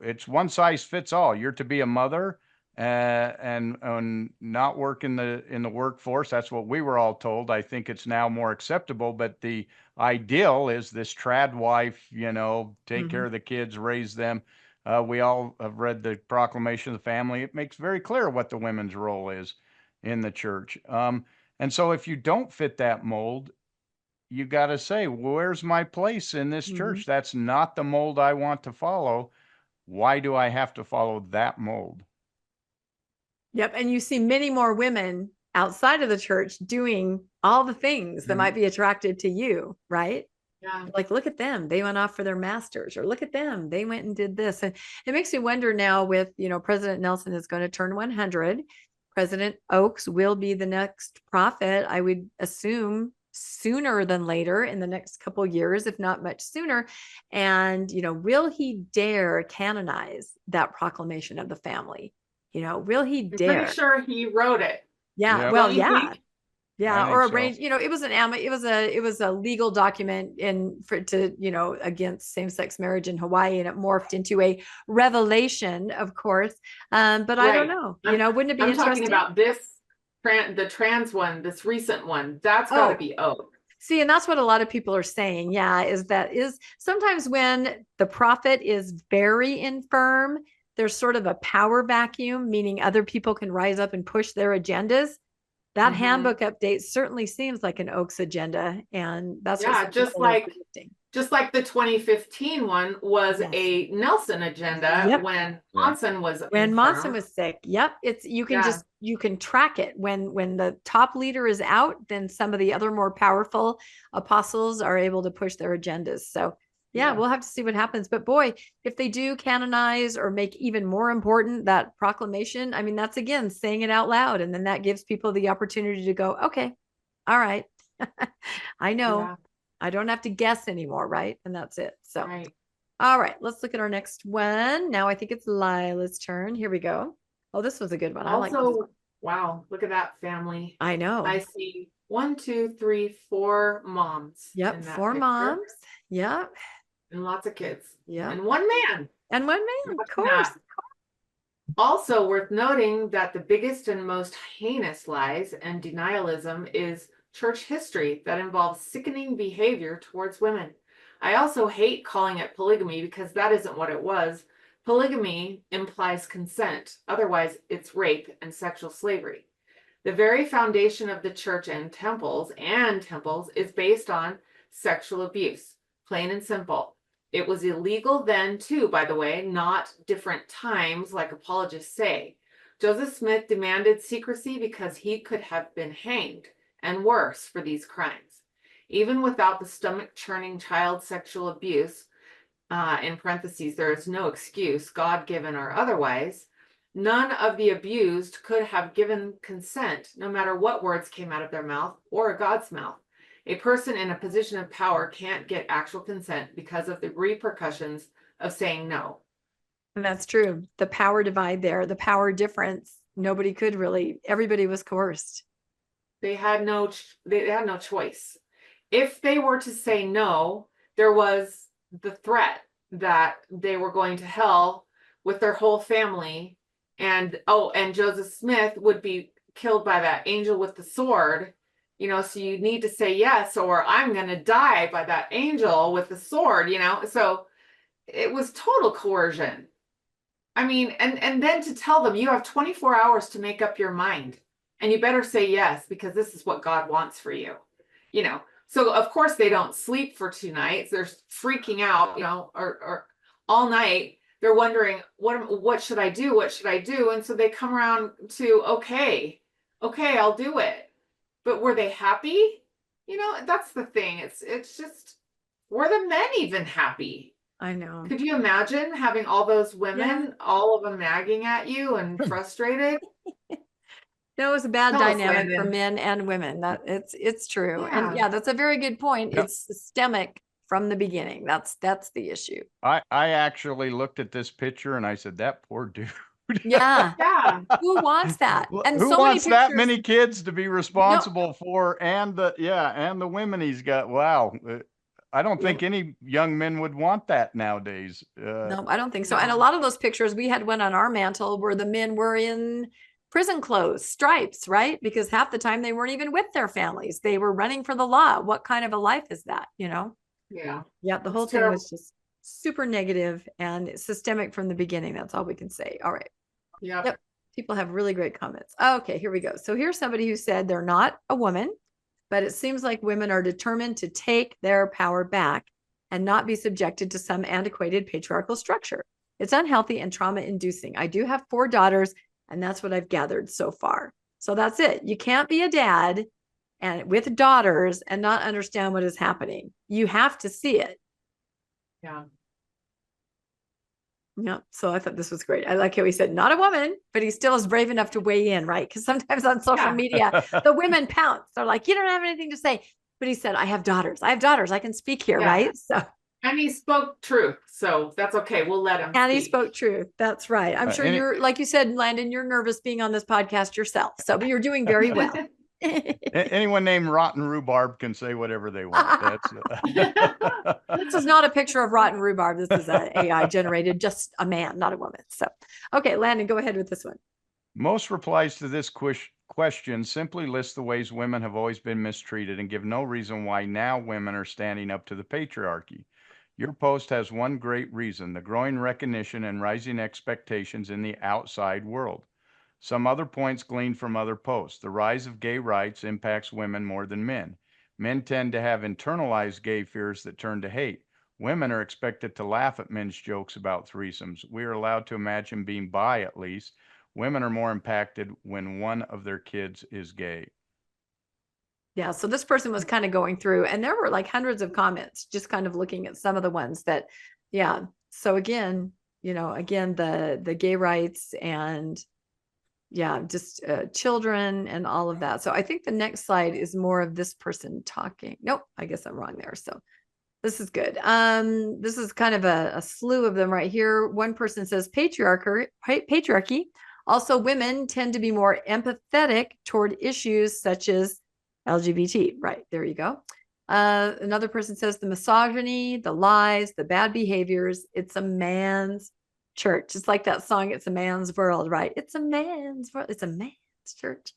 It's one size fits all. You're to be a mother and not work in the workforce. That's what we were all told. I think it's now more acceptable, but the ideal is this trad wife, take care of the kids, raise them. We all have read the Proclamation of the Family. It makes very clear what the women's role is in the church. And so if you don't fit that mold, you got to say, where's my place in this church? That's not the mold I want to follow. Why do I have to follow that mold? Yep. And you see many more women outside of the church doing all the things that might be attractive to you, right? Yeah. Like, look at them. They went off for their masters, or look at them. They went and did this. And it makes me wonder now with, President Nelson is going to turn 100. President Oaks will be the next prophet, I would assume, sooner than later in the next couple of years, if not much sooner. And, will he dare canonize that proclamation of the family? Will he dare? I'm pretty sure he wrote it. Yeah. Yep. Well, Don't you yeah. think? Yeah, or arrange. It was it was a legal document against same-sex marriage in Hawaii, and it morphed into a revelation, of course. But I don't know. Wouldn't it be interesting? I'm talking about the trans one, this recent one. That's got to be Oak. See, and that's what a lot of people are saying. Yeah, is sometimes when the prophet is very infirm, there's sort of a power vacuum, meaning other people can rise up and push their agendas. That handbook update certainly seems like an Oaks agenda, and that's what just like the 2015 one was a Nelson agenda when Monson was sick. Yep, you can track it when the top leader is out, then some of the other more powerful apostles are able to push their agendas. So we'll have to see what happens. But boy, if they do canonize or make even more important that proclamation, I mean, that's again saying it out loud, and then that gives people the opportunity to go, okay, all right, I know. I don't have to guess anymore, right? And that's it. So, all right, let's look at our next one. Now I think it's Lila's turn. Here we go. Oh, this was a good one. I like this. Wow, look at that family. I know. I see 1, 2, 3, 4 moms. Yep, 4 moms. Yep. And lots of kids. Yeah. And 1 man. And 1 man, of course. Also worth noting that the biggest and most heinous lies and denialism is church history that involves sickening behavior towards women. I also hate calling it polygamy because that isn't what it was. Polygamy implies consent. Otherwise, it's rape and sexual slavery. The very foundation of the church and temples is based on sexual abuse, plain and simple. It was illegal then too, by the way, not different times like apologists say. Joseph Smith demanded secrecy because he could have been hanged, and worse, for these crimes. Even without the stomach-churning child sexual abuse, in parentheses, there is no excuse, God-given or otherwise, none of the abused could have given consent, no matter what words came out of their mouth or God's mouth. A person in a position of power can't get actual consent because of the repercussions of saying no. And that's true. The power divide there, the power difference, nobody could really, everybody was coerced. They had no choice. If they were to say no, there was the threat that they were going to hell with their whole family. And Joseph Smith would be killed by that angel with the sword. So you need to say yes, or I'm going to die by that angel with the sword, So it was total coercion. I mean, and then to tell them you have 24 hours to make up your mind. And you better say yes, because this is what God wants for you, So of course they don't sleep for 2 nights. They're freaking out, or all night. They're wondering, what should I do? What should I do? And so they come around to, okay, I'll do it. But were they happy? That's the thing. It's just, were the men even happy? I know. Could you imagine having all those women, all of them nagging at you and frustrated? No, it was a bad dynamic for men and women. That it's true. And that's a very good point. Yep. It's systemic from the beginning. That's the issue. I actually looked at this picture and I said, that poor dude. Yeah. Who wants that? And who wants that many kids to be responsible for? And the women he's got. Wow. I don't think any young men would want that nowadays. No, I don't think so. And a lot of those pictures, we had one on our mantle where the men were in prison clothes, stripes, right? Because half the time they weren't even with their families. They were running for the law. What kind of a life is that, Yeah. Yeah. The whole thing was just super negative and systemic from the beginning. That's all we can say. All right. Yep. People have really great comments. Okay, here we go. So here's somebody who said they're not a woman, but it seems like women are determined to take their power back and not be subjected to some antiquated patriarchal structure. It's unhealthy and trauma-inducing. I do have 4 daughters, and that's what I've gathered so far. So that's it. You can't be a dad and with daughters and not understand what is happening. You have to see it. Yeah. So I thought this was great. I like how he said, not a woman, but he still is brave enough to weigh in, right? Because sometimes on social media, the women pounce. They're like, you don't have anything to say. But he said, I have daughters. I can speak here, right? So. And he spoke truth. So that's okay. We'll let him speak. He spoke truth. That's right. I'm sure you're, like you said, Landon, you're nervous being on this podcast yourself. So but you're doing very well. Anyone named Rotten Rhubarb can say whatever they want. This is not a picture of rotten rhubarb. This is an AI generated, just a man, not a woman. So, okay, Landon, go ahead with this one. Most replies to this questions simply list the ways women have always been mistreated and give no reason why now women are standing up to the patriarchy. Your post has one great reason: the growing recognition and rising expectations in the outside world. Some other points gleaned from other posts: the rise of gay rights impacts women more than men. Men tend to have internalized gay fears that turn to hate. Women are expected to laugh at men's jokes about threesomes. We are allowed to imagine being bi, at least. Women are more impacted when one of their kids is gay. Yeah. So this person was kind of going through, and there were like hundreds of comments, just kind of looking at some of the ones that, yeah. So again, the gay rights and just children and all of that. So I think the next slide is more of this person talking. Nope, I guess I'm wrong there. So this is good. This is kind of a slew of them right here. One person says patriarchy. Also, women tend to be more empathetic toward issues such as LGBT. Right, there you go. Another person says the misogyny, the lies, the bad behaviors. It's a man's church. It's like that song, It's a Man's World, right? It's a man's world. It's a man's church.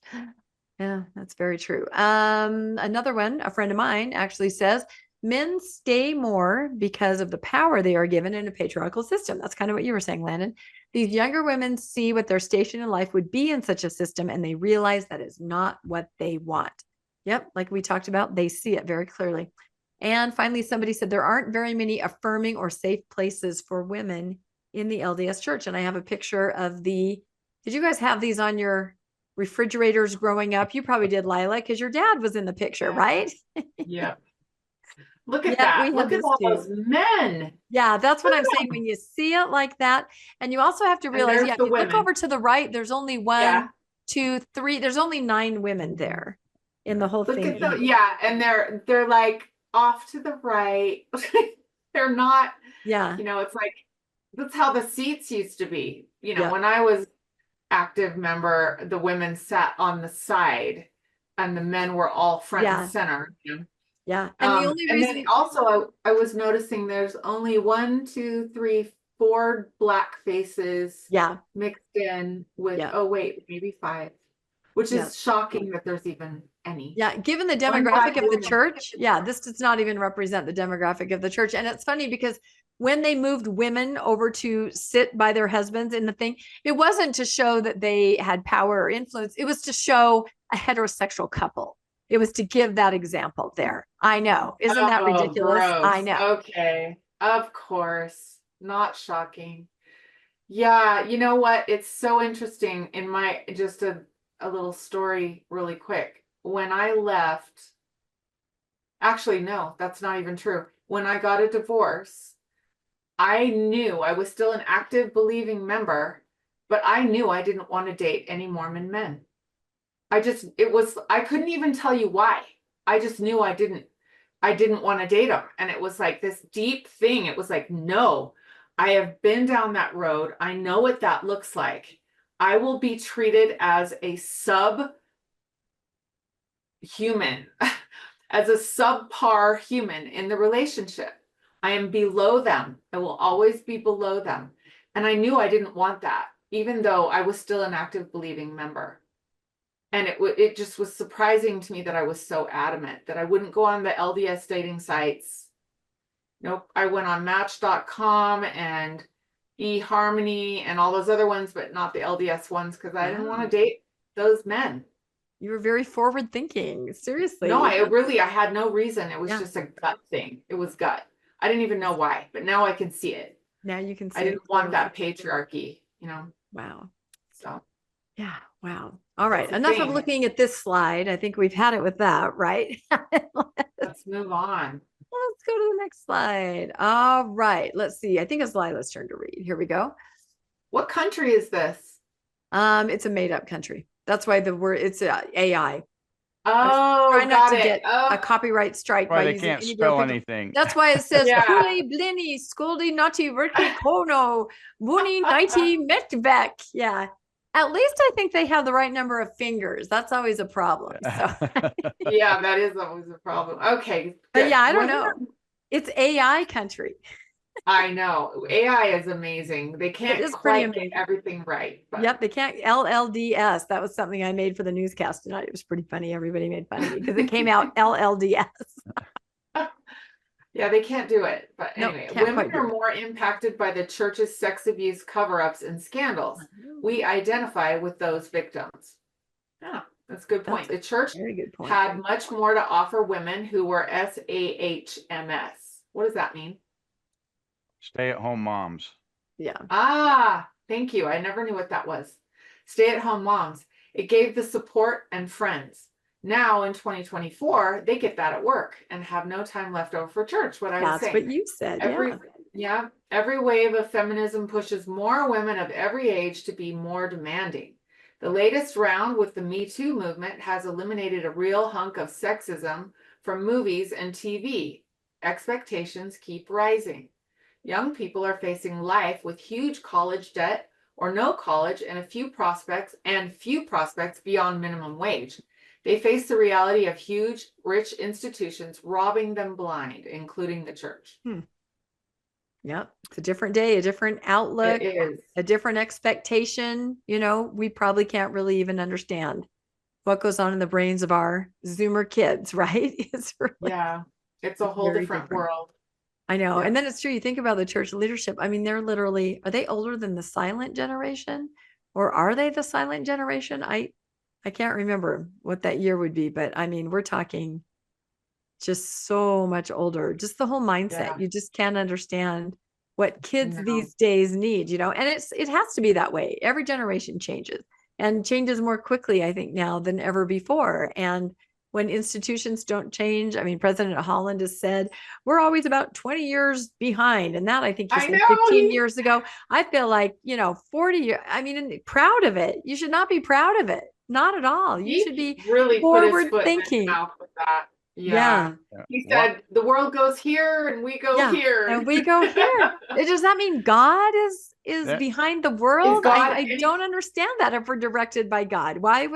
Yeah, that's very true. Another one, a friend of mine actually says, men stay more because of the power they are given in a patriarchal system. That's kind of what you were saying, Landon. These younger women see what their station in life would be in such a system, and they realize that is not what they want. Yep, like we talked about, they see it very clearly. And finally, somebody said there aren't very many affirming or safe places for women in the LDS church. And I have a picture of did you guys have these on your refrigerators growing up? You probably did, Lila, because your dad was in the picture, right? Yeah. Look at that. Look at all those men. Yeah, that's what I'm saying. When you see it like that, and you also have to realize, if you look over to the right, there's only one, two, three, there's only 9 women there in the whole thing. And they're like off to the right. They're not, it's like, that's how the seats used to be. When I was active member, the women sat on the side and the men were all front and center. Yeah. And the only reason then also I was noticing there's only 1, 2, 3, 4 black faces mixed in with, maybe 5, which is shocking that there's even any. Yeah. Given the demographic of the church. Yeah. This does not even represent the demographic of the church. And it's funny because when they moved women over to sit by their husbands in the thing, it wasn't to show that they had power or influence. It was to show a heterosexual couple. It was to give that example there. I know. Isn't that ridiculous? Gross. I know. Okay. Of course. Not shocking. Yeah. You know what? It's so interesting in just a little story really quick. When I left, actually, no, that's not even true. When I got a divorce, I knew I was still an active believing member, but I knew I didn't want to date any Mormon men. I couldn't even tell you why. I just knew I didn't want to date them. And it was like this deep thing. It was like, no, I have been down that road. I know what that looks like. I will be treated as a subhuman, as a subpar human in the relationship. I am below them. I will always be below them. And I knew I didn't want that, even though I was still an active believing member. And it just was surprising to me that I was so adamant that I wouldn't go on the LDS dating sites. Nope. I went on Match.com and eHarmony and all those other ones, but not the LDS ones, because I didn't want to date those men. You were very forward thinking. Seriously. No, I had no reason. It was just a gut thing. It was gut. I didn't even know why, but now I can see it. Now you can see I didn't want that patriarchy, Wow. So. Yeah. Wow. All right. Enough of looking at this slide. I think we've had it with that, right? Let's move on. Let's go to the next slide. All right. Let's see. I think it's Lila's turn to read. Here we go. What country is this? It's a made up country. That's why the word it's AI. Oh, try not to get a copyright strike by they using can't spell anything. That's why it says Huli Blini Skoldi Nati Worki Kono Muni Nighty Metvek. Yeah. At least I think they have the right number of fingers. That's always a problem. So. Yeah, that is always a problem. Okay. But yeah, I don't know. It's AI country. I know. AI is amazing. They It can't is pretty quite get amazing. everything right. But Yep, they can't. LLDS. That was something I made for the newscast tonight. It was pretty funny. Everybody made fun of me because it came out LLDS. yeah, they can't do it. But Nope, anyway, can't women quite do are it. more impacted by the church's sex abuse cover-ups and scandals. We identify with those victims. Yeah, that's a good point. The church Very good point. had much more to offer women who were SAHMS. What does that mean? Stay-at-home moms. Yeah. Ah, thank you. I never knew what that was. Stay-at-home moms. It gave the support and friends. Now in 2024, they get that at work and have no time left over for church. What I was That's saying. what you said. Every wave of feminism pushes more women of every age to be more demanding. The latest round with the Me Too movement has eliminated a real hunk of sexism from movies and TV. Expectations keep rising. Young people are facing life with huge college debt or no college and few prospects beyond minimum wage. They face the reality of huge, rich institutions robbing them blind, including the church. Yep. It's a different day, a different outlook, It is. a different expectation. You know, we probably can't really even understand what goes on in the brains of our Zoomer kids, right? It's it's a whole very different different. world. I know. Yeah. And then it's true. You think about the church leadership. I mean, they're literally, are they older than the silent generation? Or are they the silent generation? I can't remember what that year would be, but I mean, we're talking just so much older. Just the whole mindset. Yeah. You just can't understand what kids No. these days need, you know, and it has to be that way. Every generation changes and changes more quickly, I think, now than ever before. And when institutions don't change, I mean, President Holland has said we're always about 20 years behind. And that I think he said 15 years ago. I feel like, 40 years. I mean, and proud of it. You should not be proud of it. Not at all. You should be really forward put his foot thinking. in his mouth with that. Yeah. He said the world goes here and we go here. And we go here. Does that mean God is behind the world? I don't understand that if we're directed by God. Why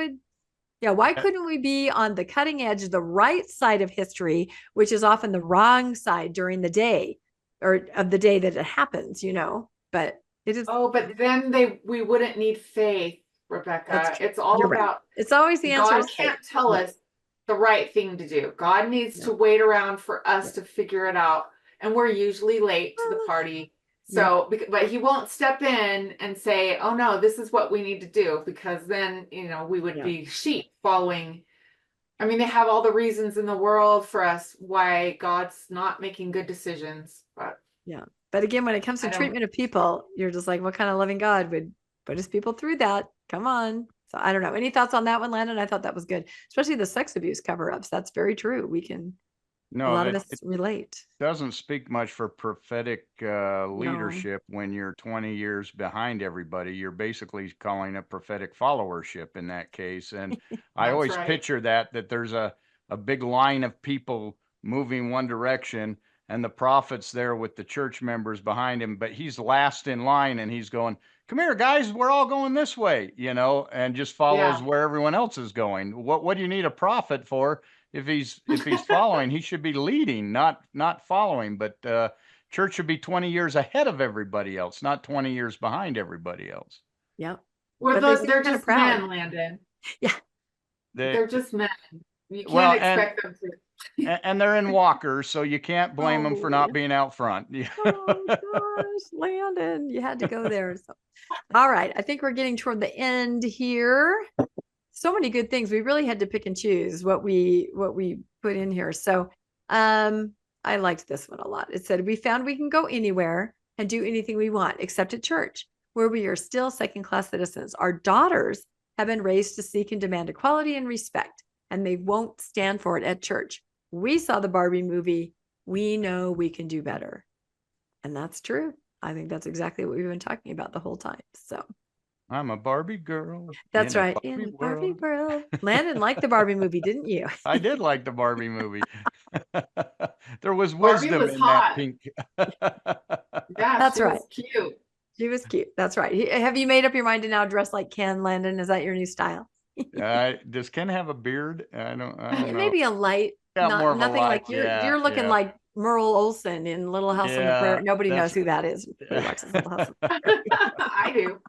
couldn't we be on the cutting edge, the right side of history, which is often the wrong side during the day or of the day that it happens, but it is. Oh, but then we wouldn't need faith, Rebecca. It's all about, right. It's always the answer. God can't tell us the right thing to do. God needs to wait around for us to figure it out. And we're usually late to the party. So, but he won't step in and say, oh no, this is what we need to do, because then, we would be sheep following. I mean, they have all the reasons in the world for us why God's not making good decisions. But again, when it comes to treatment of people, you're just like, what kind of loving God would put his people through that? Come on. So I don't know. Any thoughts on that one, Landon? I thought that was good, especially the sex abuse cover-ups. That's very true. A lot of us relate. Doesn't speak much for prophetic leadership when you're 20 years behind everybody. You're basically calling it prophetic followership in that case. And I always picture that there's a big line of people moving one direction and the prophet's there with the church members behind him, but he's last in line and he's going, come here, guys, we're all going this way, and just follows where everyone else is going. What do you need a prophet for? If he's following, he should be leading, not following. But church should be 20 years ahead of everybody else, not 20 years behind everybody else. Yeah. Well, they're just men, Landon. Yeah. They're just men. You can't expect them to. And they're in walkers, so you can't blame them for not being out front. Oh gosh, Landon, you had to go there. So. All right, I think we're getting toward the end here. So many good things. We really had to pick and choose what we put in here. So I liked this one a lot. It said, we found we can go anywhere and do anything we want except at church, where we are still second-class citizens. Our daughters have been raised to seek and demand equality and respect, and they won't stand for it at church. We saw the Barbie movie. We know we can do better. And that's true. I think that's exactly what we've been talking about the whole time. So I'm a Barbie girl. That's right. In a Barbie world. Landon liked the Barbie movie, didn't you? I did like the Barbie movie. There was wisdom in that pink. That's right. Cute. She was cute. That's right. Have you made up your mind to now dress like Ken, Landon? Is that your new style? Does Ken have a beard? I don't know. Maybe a light. Nothing like you're looking like Merle Olsen in Little House on the Prairie. Nobody knows that's who that is. Nobody watches Little House on the Prairie. I do.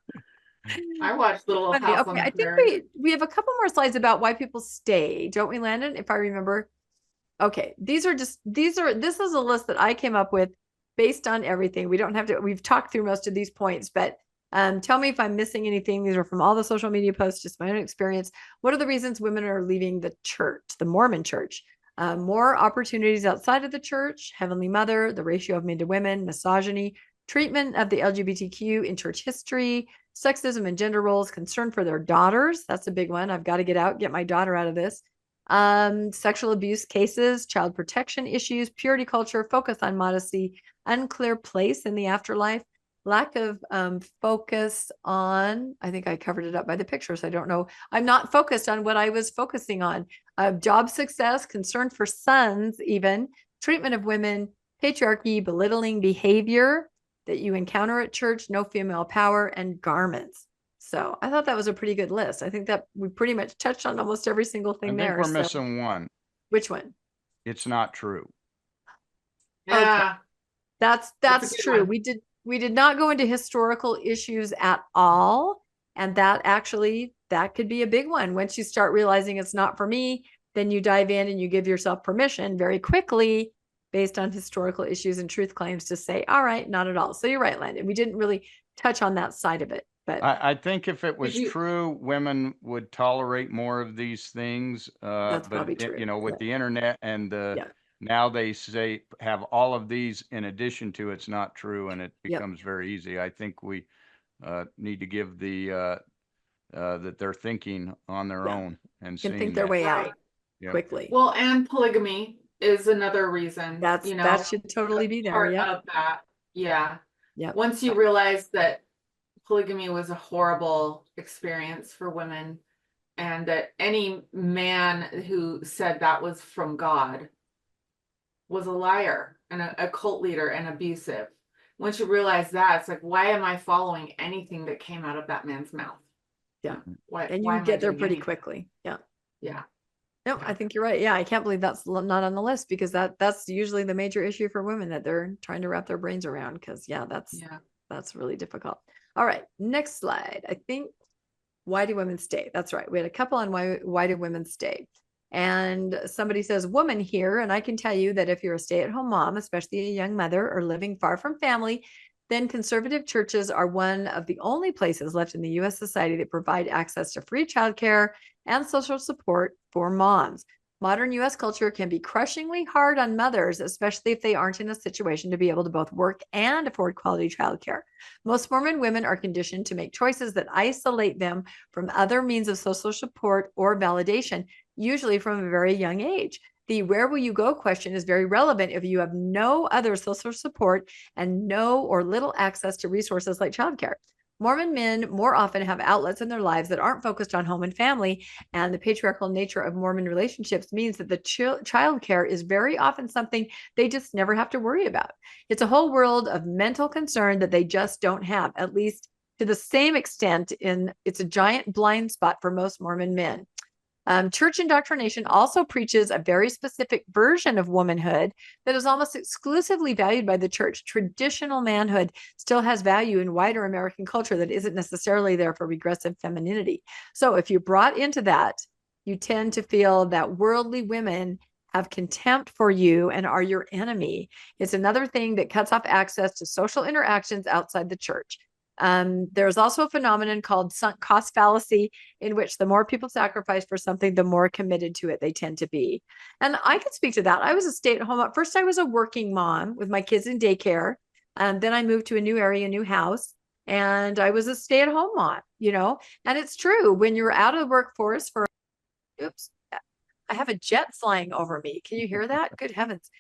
I watched Little Funny. House on Okay, the I think Prairie. we have a couple more slides about why people stay, don't we, Landon? If I remember. Okay, this is a list that I came up with based on everything. We've talked through most of these points, but tell me if I'm missing anything. These are from all the social media posts, just my own experience. What are the reasons women are leaving the church, the Mormon church? More opportunities outside of the church, Heavenly Mother, the ratio of men to women, misogyny, treatment of the LGBTQ in church history, sexism and gender roles, concern for their daughters. That's a big one. I've got to get my daughter out of this. Sexual abuse cases, child protection issues, purity culture, focus on modesty, unclear place in the afterlife, lack of focus on, I think I covered it up by the pictures. I don't know. I'm not focused on what I was focusing on. Job success, concern for sons, even treatment of women, patriarchy, belittling behavior that you encounter at church, no female power, and garments. So I thought that was a pretty good list. I think that we pretty much touched on almost every single thing there. I think we're missing one. Which one? It's not true. Yeah. Okay. That's true. One. We did not go into historical issues at all. And that could be a big one. Once you start realizing it's not for me, then you dive in and you give yourself permission very quickly based on historical issues and truth claims to say, all right, not at all. So you're right, Landon. We didn't really touch on that side of it. But I think if it was true, women would tolerate more of these things. That's but probably true. You know, with the internet and now they say have all of these in addition to, it's not true, and it becomes very easy. I think we need to give that they're thinking on their own and can think their way out quickly. Well, and polygamy is another reason. That should totally be there. Part of that. Yeah. Once you realize that polygamy was a horrible experience for women, and that any man who said that was from God was a liar and a cult leader and abusive. Once you realize that, it's like, why am I following anything that came out of that man's mouth? Yeah. And you get there pretty quickly. Yeah. Yeah. No, I think you're right. Yeah. I can't believe that's not on the list, because that's usually the major issue for women that they're trying to wrap their brains around. Because that's really difficult. All right, next slide. I think, why do women stay? That's right. We had a couple on why do women stay? And somebody says woman here. And I can tell you that if you're a stay-at-home mom, especially a young mother, or living far from family, then conservative churches are one of the only places left in the U.S. society that provide access to free childcare and social support for moms. Modern U.S. culture can be crushingly hard on mothers, especially if they aren't in a situation to be able to both work and afford quality childcare. Most Mormon women are conditioned to make choices that isolate them from other means of social support or validation, usually from a very young age. The where will you go question is very relevant if you have no other social support and no or little access to resources like childcare. Mormon men more often have outlets in their lives that aren't focused on home and family, and the patriarchal nature of Mormon relationships means that the childcare is very often something they just never have to worry about. It's a whole world of mental concern that they just don't have, at least to the same extent. It's a giant blind spot for most Mormon men. Church indoctrination also preaches a very specific version of womanhood that is almost exclusively valued by the church. Traditional manhood still has value in wider American culture that isn't necessarily there for regressive femininity. So if you're brought into that, you tend to feel that worldly women have contempt for you and are your enemy. It's another thing that cuts off access to social interactions outside the church. There's also a phenomenon called sunk cost fallacy, in which the more people sacrifice for something, the more committed to it they tend to be. And I can speak to that. I was a stay-at-home mom. First, I was a working mom with my kids in daycare. Then I moved to a new area, a new house, and I was a stay-at-home mom, and it's true. When you're out of the workforce I have a jet flying over me. Can you hear that? Good heavens.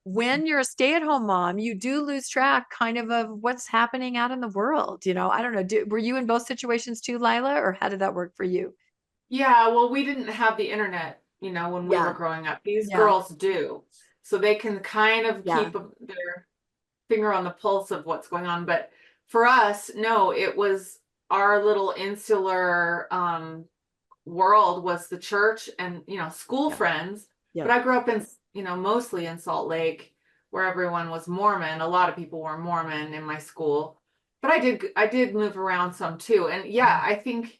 When you're a stay-at-home mom, you do lose track kind of what's happening out in the world. I don't know. Were you in both situations too, Lila, or how did that work for you? Yeah, well, we didn't have the internet, when we were growing up. These girls do. So they can kind of keep their finger on the pulse of what's going on. But for us, no, it was our little insular world was the church and, school friends. Yeah. But I grew up in, mostly in Salt Lake. where everyone was Mormon. A lot of people were Mormon in my school, but I did move around some too. And yeah, I think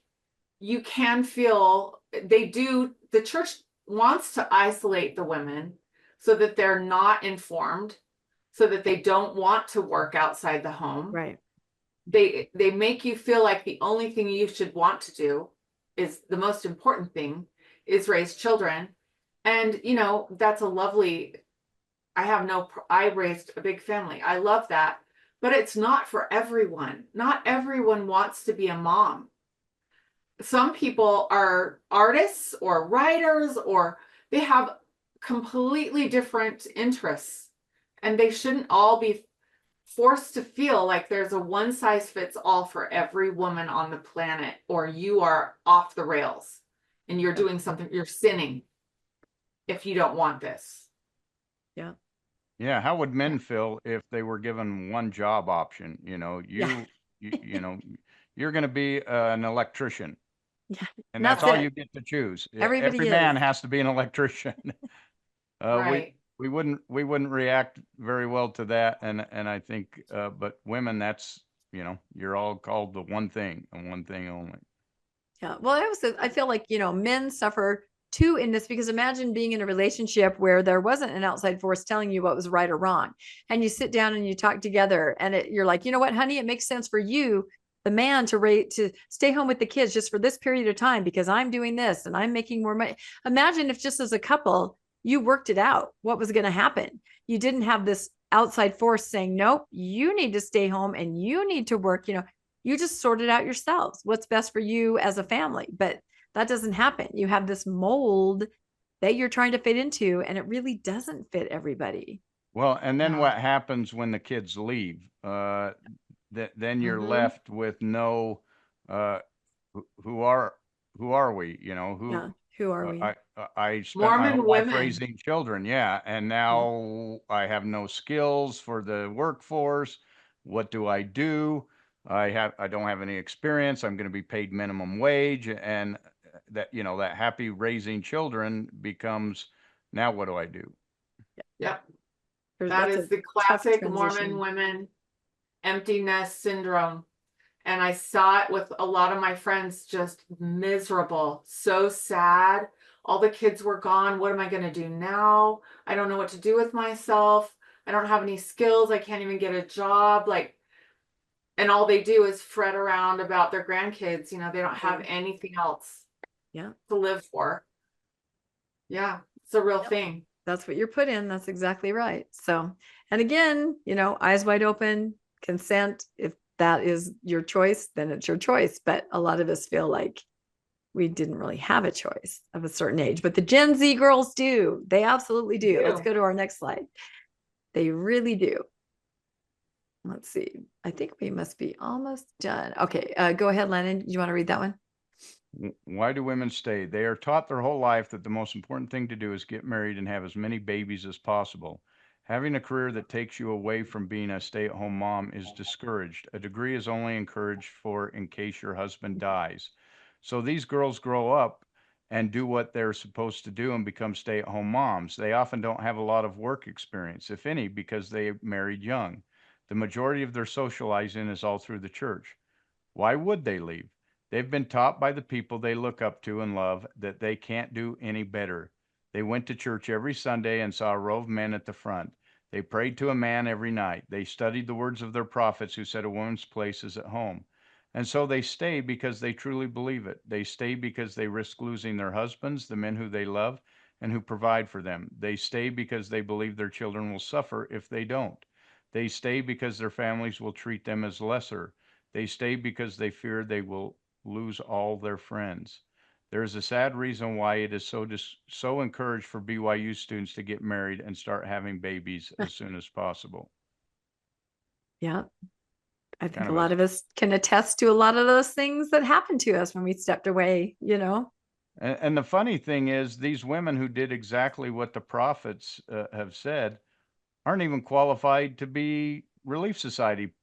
you can feel the church wants to isolate the women so that they're not informed, so that they don't want to work outside the home. Right. They make you feel like the only thing you should want to do is the most important thing is raise children. And, that's a lovely, I raised a big family. I love that, but it's not for everyone. Not everyone wants to be a mom. Some people are artists or writers, or they have completely different interests, and they shouldn't all be forced to feel like there's a one size fits all for every woman on the planet, or you are off the rails and you're doing something, you're sinning if you don't want this. Yeah. Yeah. How would men feel if they were given one job option? You're going to be an electrician. Yeah. And that's all you get to choose. Everybody Every man has to be an electrician. Right. We wouldn't react very well to that. And I think, but women, that's, you're all called the one thing and one thing only. Yeah. Well, I feel like, men suffer too in this, because imagine being in a relationship where there wasn't an outside force telling you what was right or wrong. And you sit down and you talk together, and you're like, you know what, honey, it makes sense for you, the man, to stay home with the kids just for this period of time because I'm doing this and I'm making more money. Imagine if just as a couple, you worked it out, what was going to happen. You didn't have this outside force saying, nope, you need to stay home and you need to work. You just sorted out yourselves what's best for you as a family. But that doesn't happen. You have this mold that you're trying to fit into, and it really doesn't fit everybody. Well, and then what happens when the kids leave? Then you're left with no, who are we? Who are we? I spent Mormon my whole life women. raising children. Yeah. And now I have no skills for the workforce. What do I do? I don't have any experience. I'm going to be paid minimum wage, and that happy raising children becomes, now what do I do? Yep. That is the classic Mormon women empty nest syndrome. And I saw it with a lot of my friends, just miserable, so sad. All the kids were gone. What am I going to do now? I don't know what to do with myself. I don't have any skills. I can't even get a job. And all they do is fret around about their grandkids. They don't have anything else to live for. Yeah, it's a real thing. That's what you're put in. That's exactly right. So, and again, eyes wide open, consent. If that is your choice, then it's your choice. But a lot of us feel like we didn't really have a choice of a certain age, but the Gen Z girls do. They absolutely do. Let's go to our next slide. They really do. Let's see. I think we must be almost done. Okay. Go ahead, Landon. You want to read that one? Why do women stay? They are taught their whole life that the most important thing to do is get married and have as many babies as possible. Having a career that takes you away from being a stay-at-home mom is discouraged. A degree is only encouraged for in case your husband dies. So these girls grow up and do what they're supposed to do and become stay-at-home moms. They often don't have a lot of work experience, if any, because they married young. The majority of their socializing is all through the church. Why would they leave? They've been taught by the people they look up to and love that they can't do any better. They went to church every Sunday and saw a row of men at the front. They prayed to a man every night. They studied the words of their prophets who said a woman's place is at home. And so they stay because they truly believe it. They stay because they risk losing their husbands, the men who they love and who provide for them. They stay because they believe their children will suffer if they don't. They stay because their families will treat them as lesser. They stay because they fear they will lose all their friends. There is a sad reason why it is so encouraged for BYU students to get married and start having babies as soon as possible. Yeah. I think a lot of us can attest to a lot of those things that happened to us when we stepped away, And the funny thing is, these women who did exactly what the prophets have said aren't even qualified to be Relief Society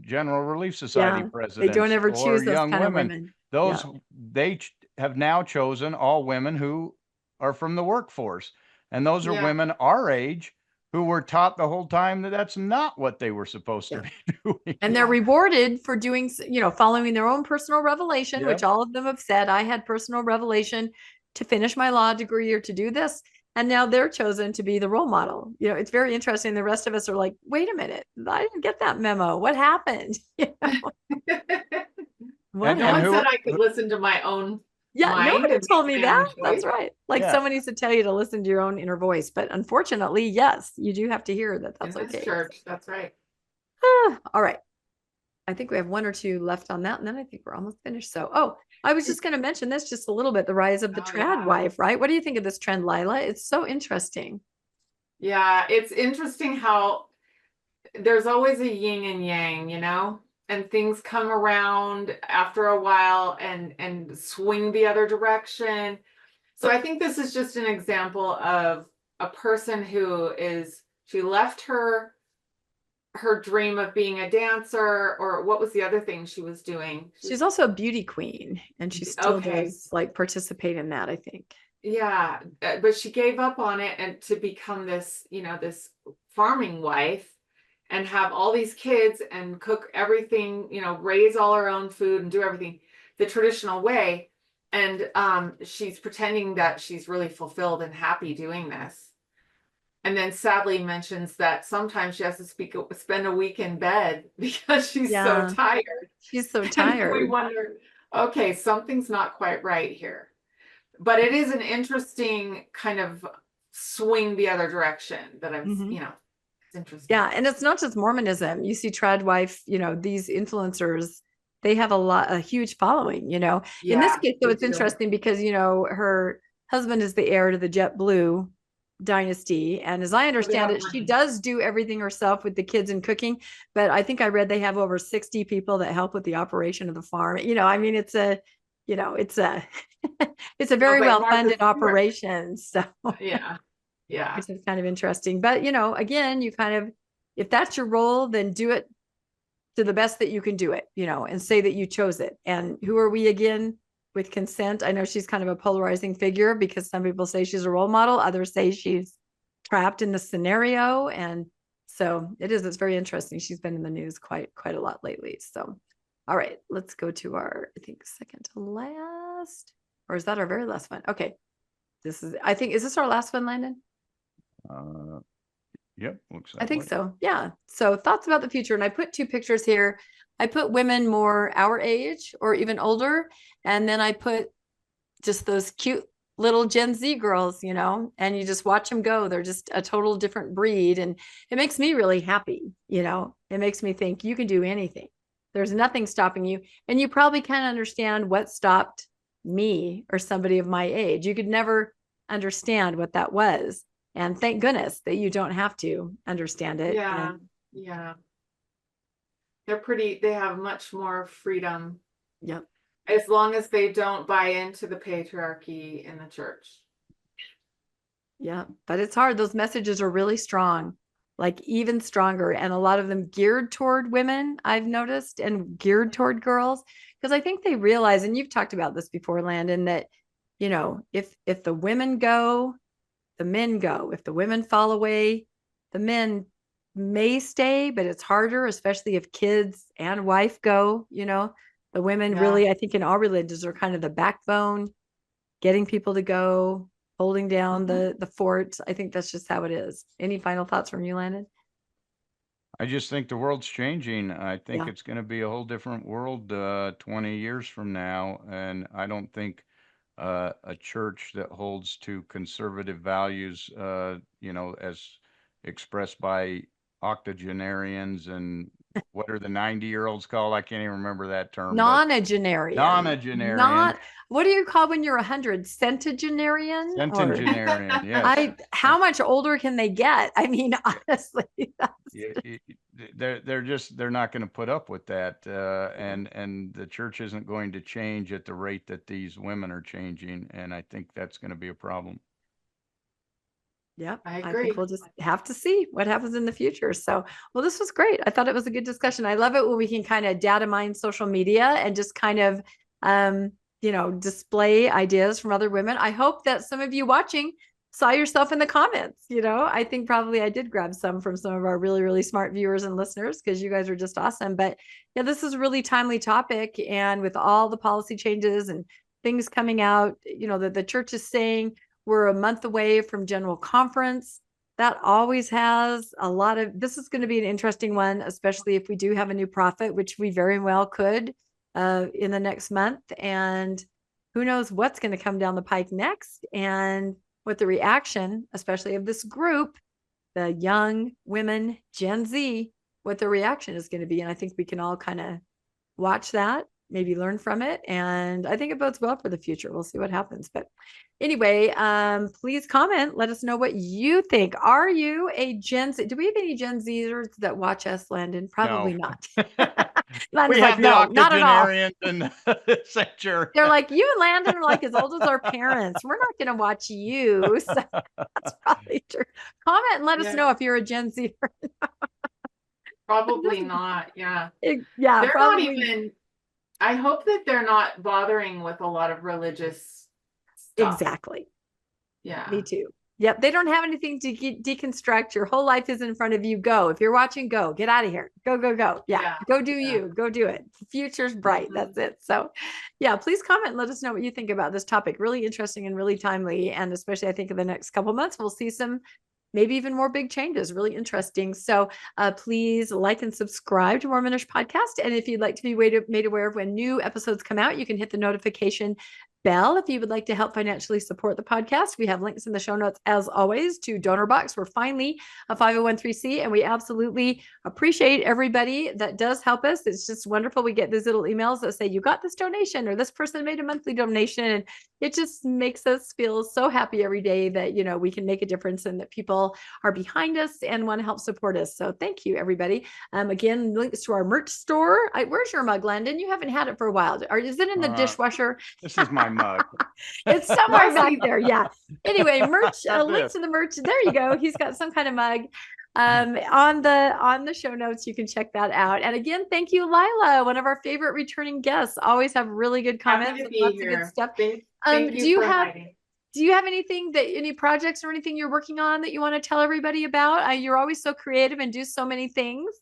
General Relief Society presidents. They don't ever choose those young kind women. of women. Those they have now chosen all women who are from the workforce, and those are women our age who were taught the whole time that that's not what they were supposed to be doing. And they're rewarded for doing, following their own personal revelation, which Yep. all of them have said, I had personal revelation to finish my law degree or to do this. And now they're chosen to be the role model. It's very interesting. The rest of us are like, wait a minute, I didn't get that memo. What happened? What No one who- said I could listen to my own mind nobody and told make me my own that. That's choice. right. Like Yeah. someone needs to tell you to listen to your own inner voice. But unfortunately, yes, you do have to hear that that's In this okay. church, that's right. All right. I think we have one or two left on that, and then I think we're almost finished. So, I was just going to mention this just a little bit, the rise of the trad yeah. wife, right? What do you think of this trend, Lila? It's so interesting. Yeah, it's interesting how there's always a yin and yang, and things come around after a while and swing the other direction. So I think this is just an example of a person she left her dream of being a dancer, or what was the other thing she was doing? She's also a beauty queen, and she still Okay. does like participate in that, I think. Yeah, but she gave up on it and to become this, this farming wife and have all these kids and cook everything, raise all her own food and do everything the traditional way. And she's pretending that she's really fulfilled and happy doing this. And then sadly mentions that sometimes she has to spend a week in bed because she's so tired. She's so And tired. we wonder, okay, something's not quite right here. But it is an interesting kind of swing the other direction that it's interesting. Yeah. And it's not just Mormonism. You see trad wife, these influencers, they have a huge following, in this case. So it's interesting because, her husband is the heir to the JetBlue dynasty. And as I understand it, she does do everything herself with the kids and cooking. But I think I read they have over 60 people that help with the operation of the farm. It's a it's a very well-funded operation. So yeah. Which is kind of interesting. But, again, you kind of, if that's your role, then do it to the best that you can do it, and say that you chose it. And who are we again with consent? I know she's kind of a polarizing figure because some people say she's a role model. Others say she's trapped in the scenario. And so it's very interesting. She's been in the news quite a lot lately. So, all right, let's go to our, I think, second to last, or is that our very last one? Okay. Is this our last one, Landon? Yep, looks like I think so. Yeah. So thoughts about the future. And I put two pictures here. I put women more our age or even older. And then I put just those cute little Gen Z girls, and you just watch them go. They're just a total different breed. And it makes me really happy. It makes me think you can do anything. There's nothing stopping you. And you probably can't understand what stopped me or somebody of my age. You could never understand what that was. And thank goodness that you don't have to understand it. Yeah. They have much more freedom. Yep. As long as they don't buy into the patriarchy in the church. Yeah. But it's hard. Those messages are really strong, like even stronger. And a lot of them geared toward women, I've noticed, and geared toward girls. Because I think they realize, and you've talked about this before, Landon, that, if the women go, the men go. If the women fall away, the men may stay, but it's harder, especially if kids and wife go. The women really, I think in all religions, are kind of the backbone, getting people to go, holding down the fort. I think that's just how it is. Any final thoughts from you, Landon? I just think the world's changing. I think it's going to be a whole different world 20 years from now. And I don't think a church that holds to conservative values, as expressed by octogenarians and what are the 90-year-olds called? I can't even remember that term. Nonagenarian. What do you call when you're 100? Centenarian? Centenarian, yes. How much older can they get? I mean, honestly. They're not going to put up with that. And the church isn't going to change at the rate that these women are changing. And I think that's going to be a problem. Yeah, I agree. I think we'll just have to see what happens in the future. So, well, this was great. I thought it was a good discussion. I love it when we can kind of data mine social media and just kind of, display ideas from other women. I hope that some of you watching saw yourself in the comments. I think probably I did grab some from some of our really, really smart viewers and listeners, because you guys are just awesome. But yeah, this is a really timely topic. And with all the policy changes and things coming out, that the church is saying we're a month away from General Conference. That always has a lot of, this is going to be an interesting one, especially if we do have a new prophet, which we very well could in the next month. And who knows what's going to come down the pike next, and what the reaction, especially of this group, the young women, Gen Z, what the reaction is going to be. And I think we can all kind of watch that, maybe learn from it. And I think it bodes well for the future. We'll see what happens. But anyway, please comment. Let us know what you think. Are you a Gen Z? Do we have any Gen Zers that watch us, Landon? Probably No. not. Landon's We like, have the no, not at all. octogenarians and century. They're like, you and Landon are like as old as our parents. We're not going to watch you. So that's probably true. Comment and let us know if you're a Gen Z. Probably not. Yeah. Yeah. They're probably not even, I hope that they're not bothering with a lot of religious stuff. Exactly. Yeah. Me too. Yep. They don't have anything to deconstruct. Your whole life is in front of you. Go. If you're watching, go. Get out of here. Go, go, go. Yeah. Go do you. Go do it. The future's bright. That's it. So yeah, please comment and let us know what you think about this topic. Really interesting and really timely. And especially I think in the next couple of months, we'll see some maybe even more big changes. Really interesting. So please like and subscribe to Mormonish Podcast. And if you'd like to be made aware of when new episodes come out, you can hit the notification bell if you would like to help financially support the podcast. We have links in the show notes, as always, to Donor Box. We're finally a 501(c), and we absolutely appreciate everybody that does help us. It's just wonderful. We get these little emails that say, you got this donation, or this person made a monthly donation. And it just makes us feel so happy every day that, we can make a difference and that people are behind us and want to help support us. So thank you, everybody. Again, links to our merch store. Where's your mug, Landon? You haven't had it for a while. Is it in the dishwasher? This is my mug. It's somewhere back there. Yeah. Anyway, merch, links to the merch. There you go. He's got some kind of mug on the show notes. You can check that out. And again, thank you, Lila, one of our favorite returning guests. Always have really good comments and lots of good stuff. Thank you for inviting. Do you have any projects or anything you're working on that you want to tell everybody about? You're always so creative and do so many things.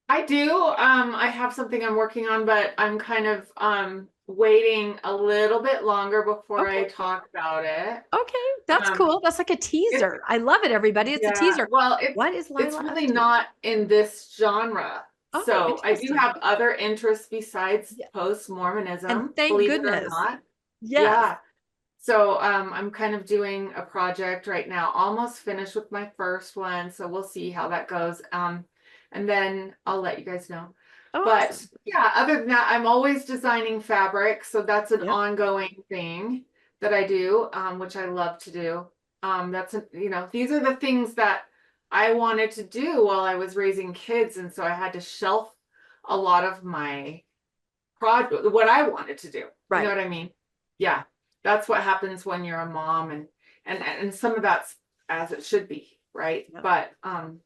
I do. I have something I'm working on, but I'm kind of waiting a little bit longer before I talk about it. Okay, that's cool. That's like a teaser. I love it, everybody. It's a teaser. Well, what is Lila it's really not in this genre. Oh, so I do have other interests besides post-Mormonism. And thank goodness. It or not. Yes. Yeah. So I'm kind of doing a project right now, almost finished with my first one. So we'll see how that goes. And then I'll let you guys know. But yeah, other than that, I'm always designing fabric. So that's an ongoing thing that I do, which I love to do. These are the things that I wanted to do while I was raising kids. And so I had to shelf a lot of my what I wanted to do. Right. You know what I mean? Yeah. That's what happens when you're a mom, and some of that's as it should be. Right. Yep. But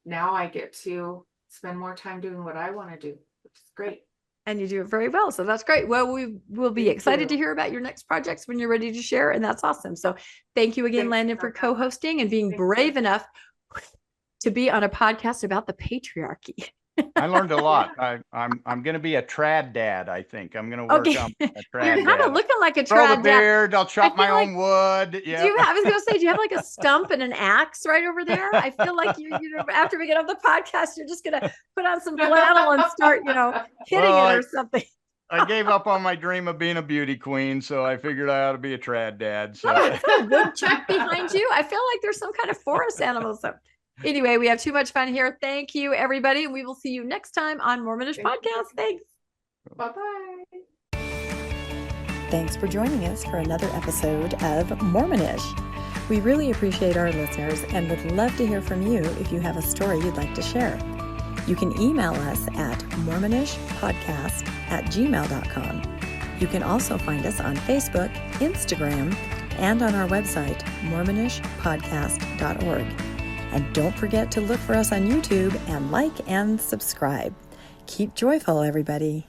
now I get to spend more time doing what I want to do, which is great. And you do it very well. So that's great. Well, we will be excited to hear about your next projects when you're ready to share. And that's awesome. So thank you again, Landon, for co-hosting and being brave enough to be on a podcast about the patriarchy. I learned a lot. I'm going to be a trad dad. I think I'm going to work on a trad You're kind of looking like a Grow trad the beard. I'll chop my own wood. Yeah. I was going to say, do you have like a stump and an axe right over there? I feel like after we get off the podcast, you're just going to put on some flannel and start, hitting it or something. I gave up on my dream of being a beauty queen, so I figured I ought to be a trad dad. So a woodchuck behind you. I feel like there's some kind of forest animal. So anyway, we have too much fun here. Thank you, everybody. And we will see you next time on Mormonish Podcast. Thanks. Bye-bye. Thanks for joining us for another episode of Mormonish. We really appreciate our listeners and would love to hear from you if you have a story you'd like to share. You can email us at mormonishpodcast@gmail.com. You can also find us on Facebook, Instagram, and on our website, mormonishpodcast.org. And don't forget to look for us on YouTube and like and subscribe. Keep joyful, everybody.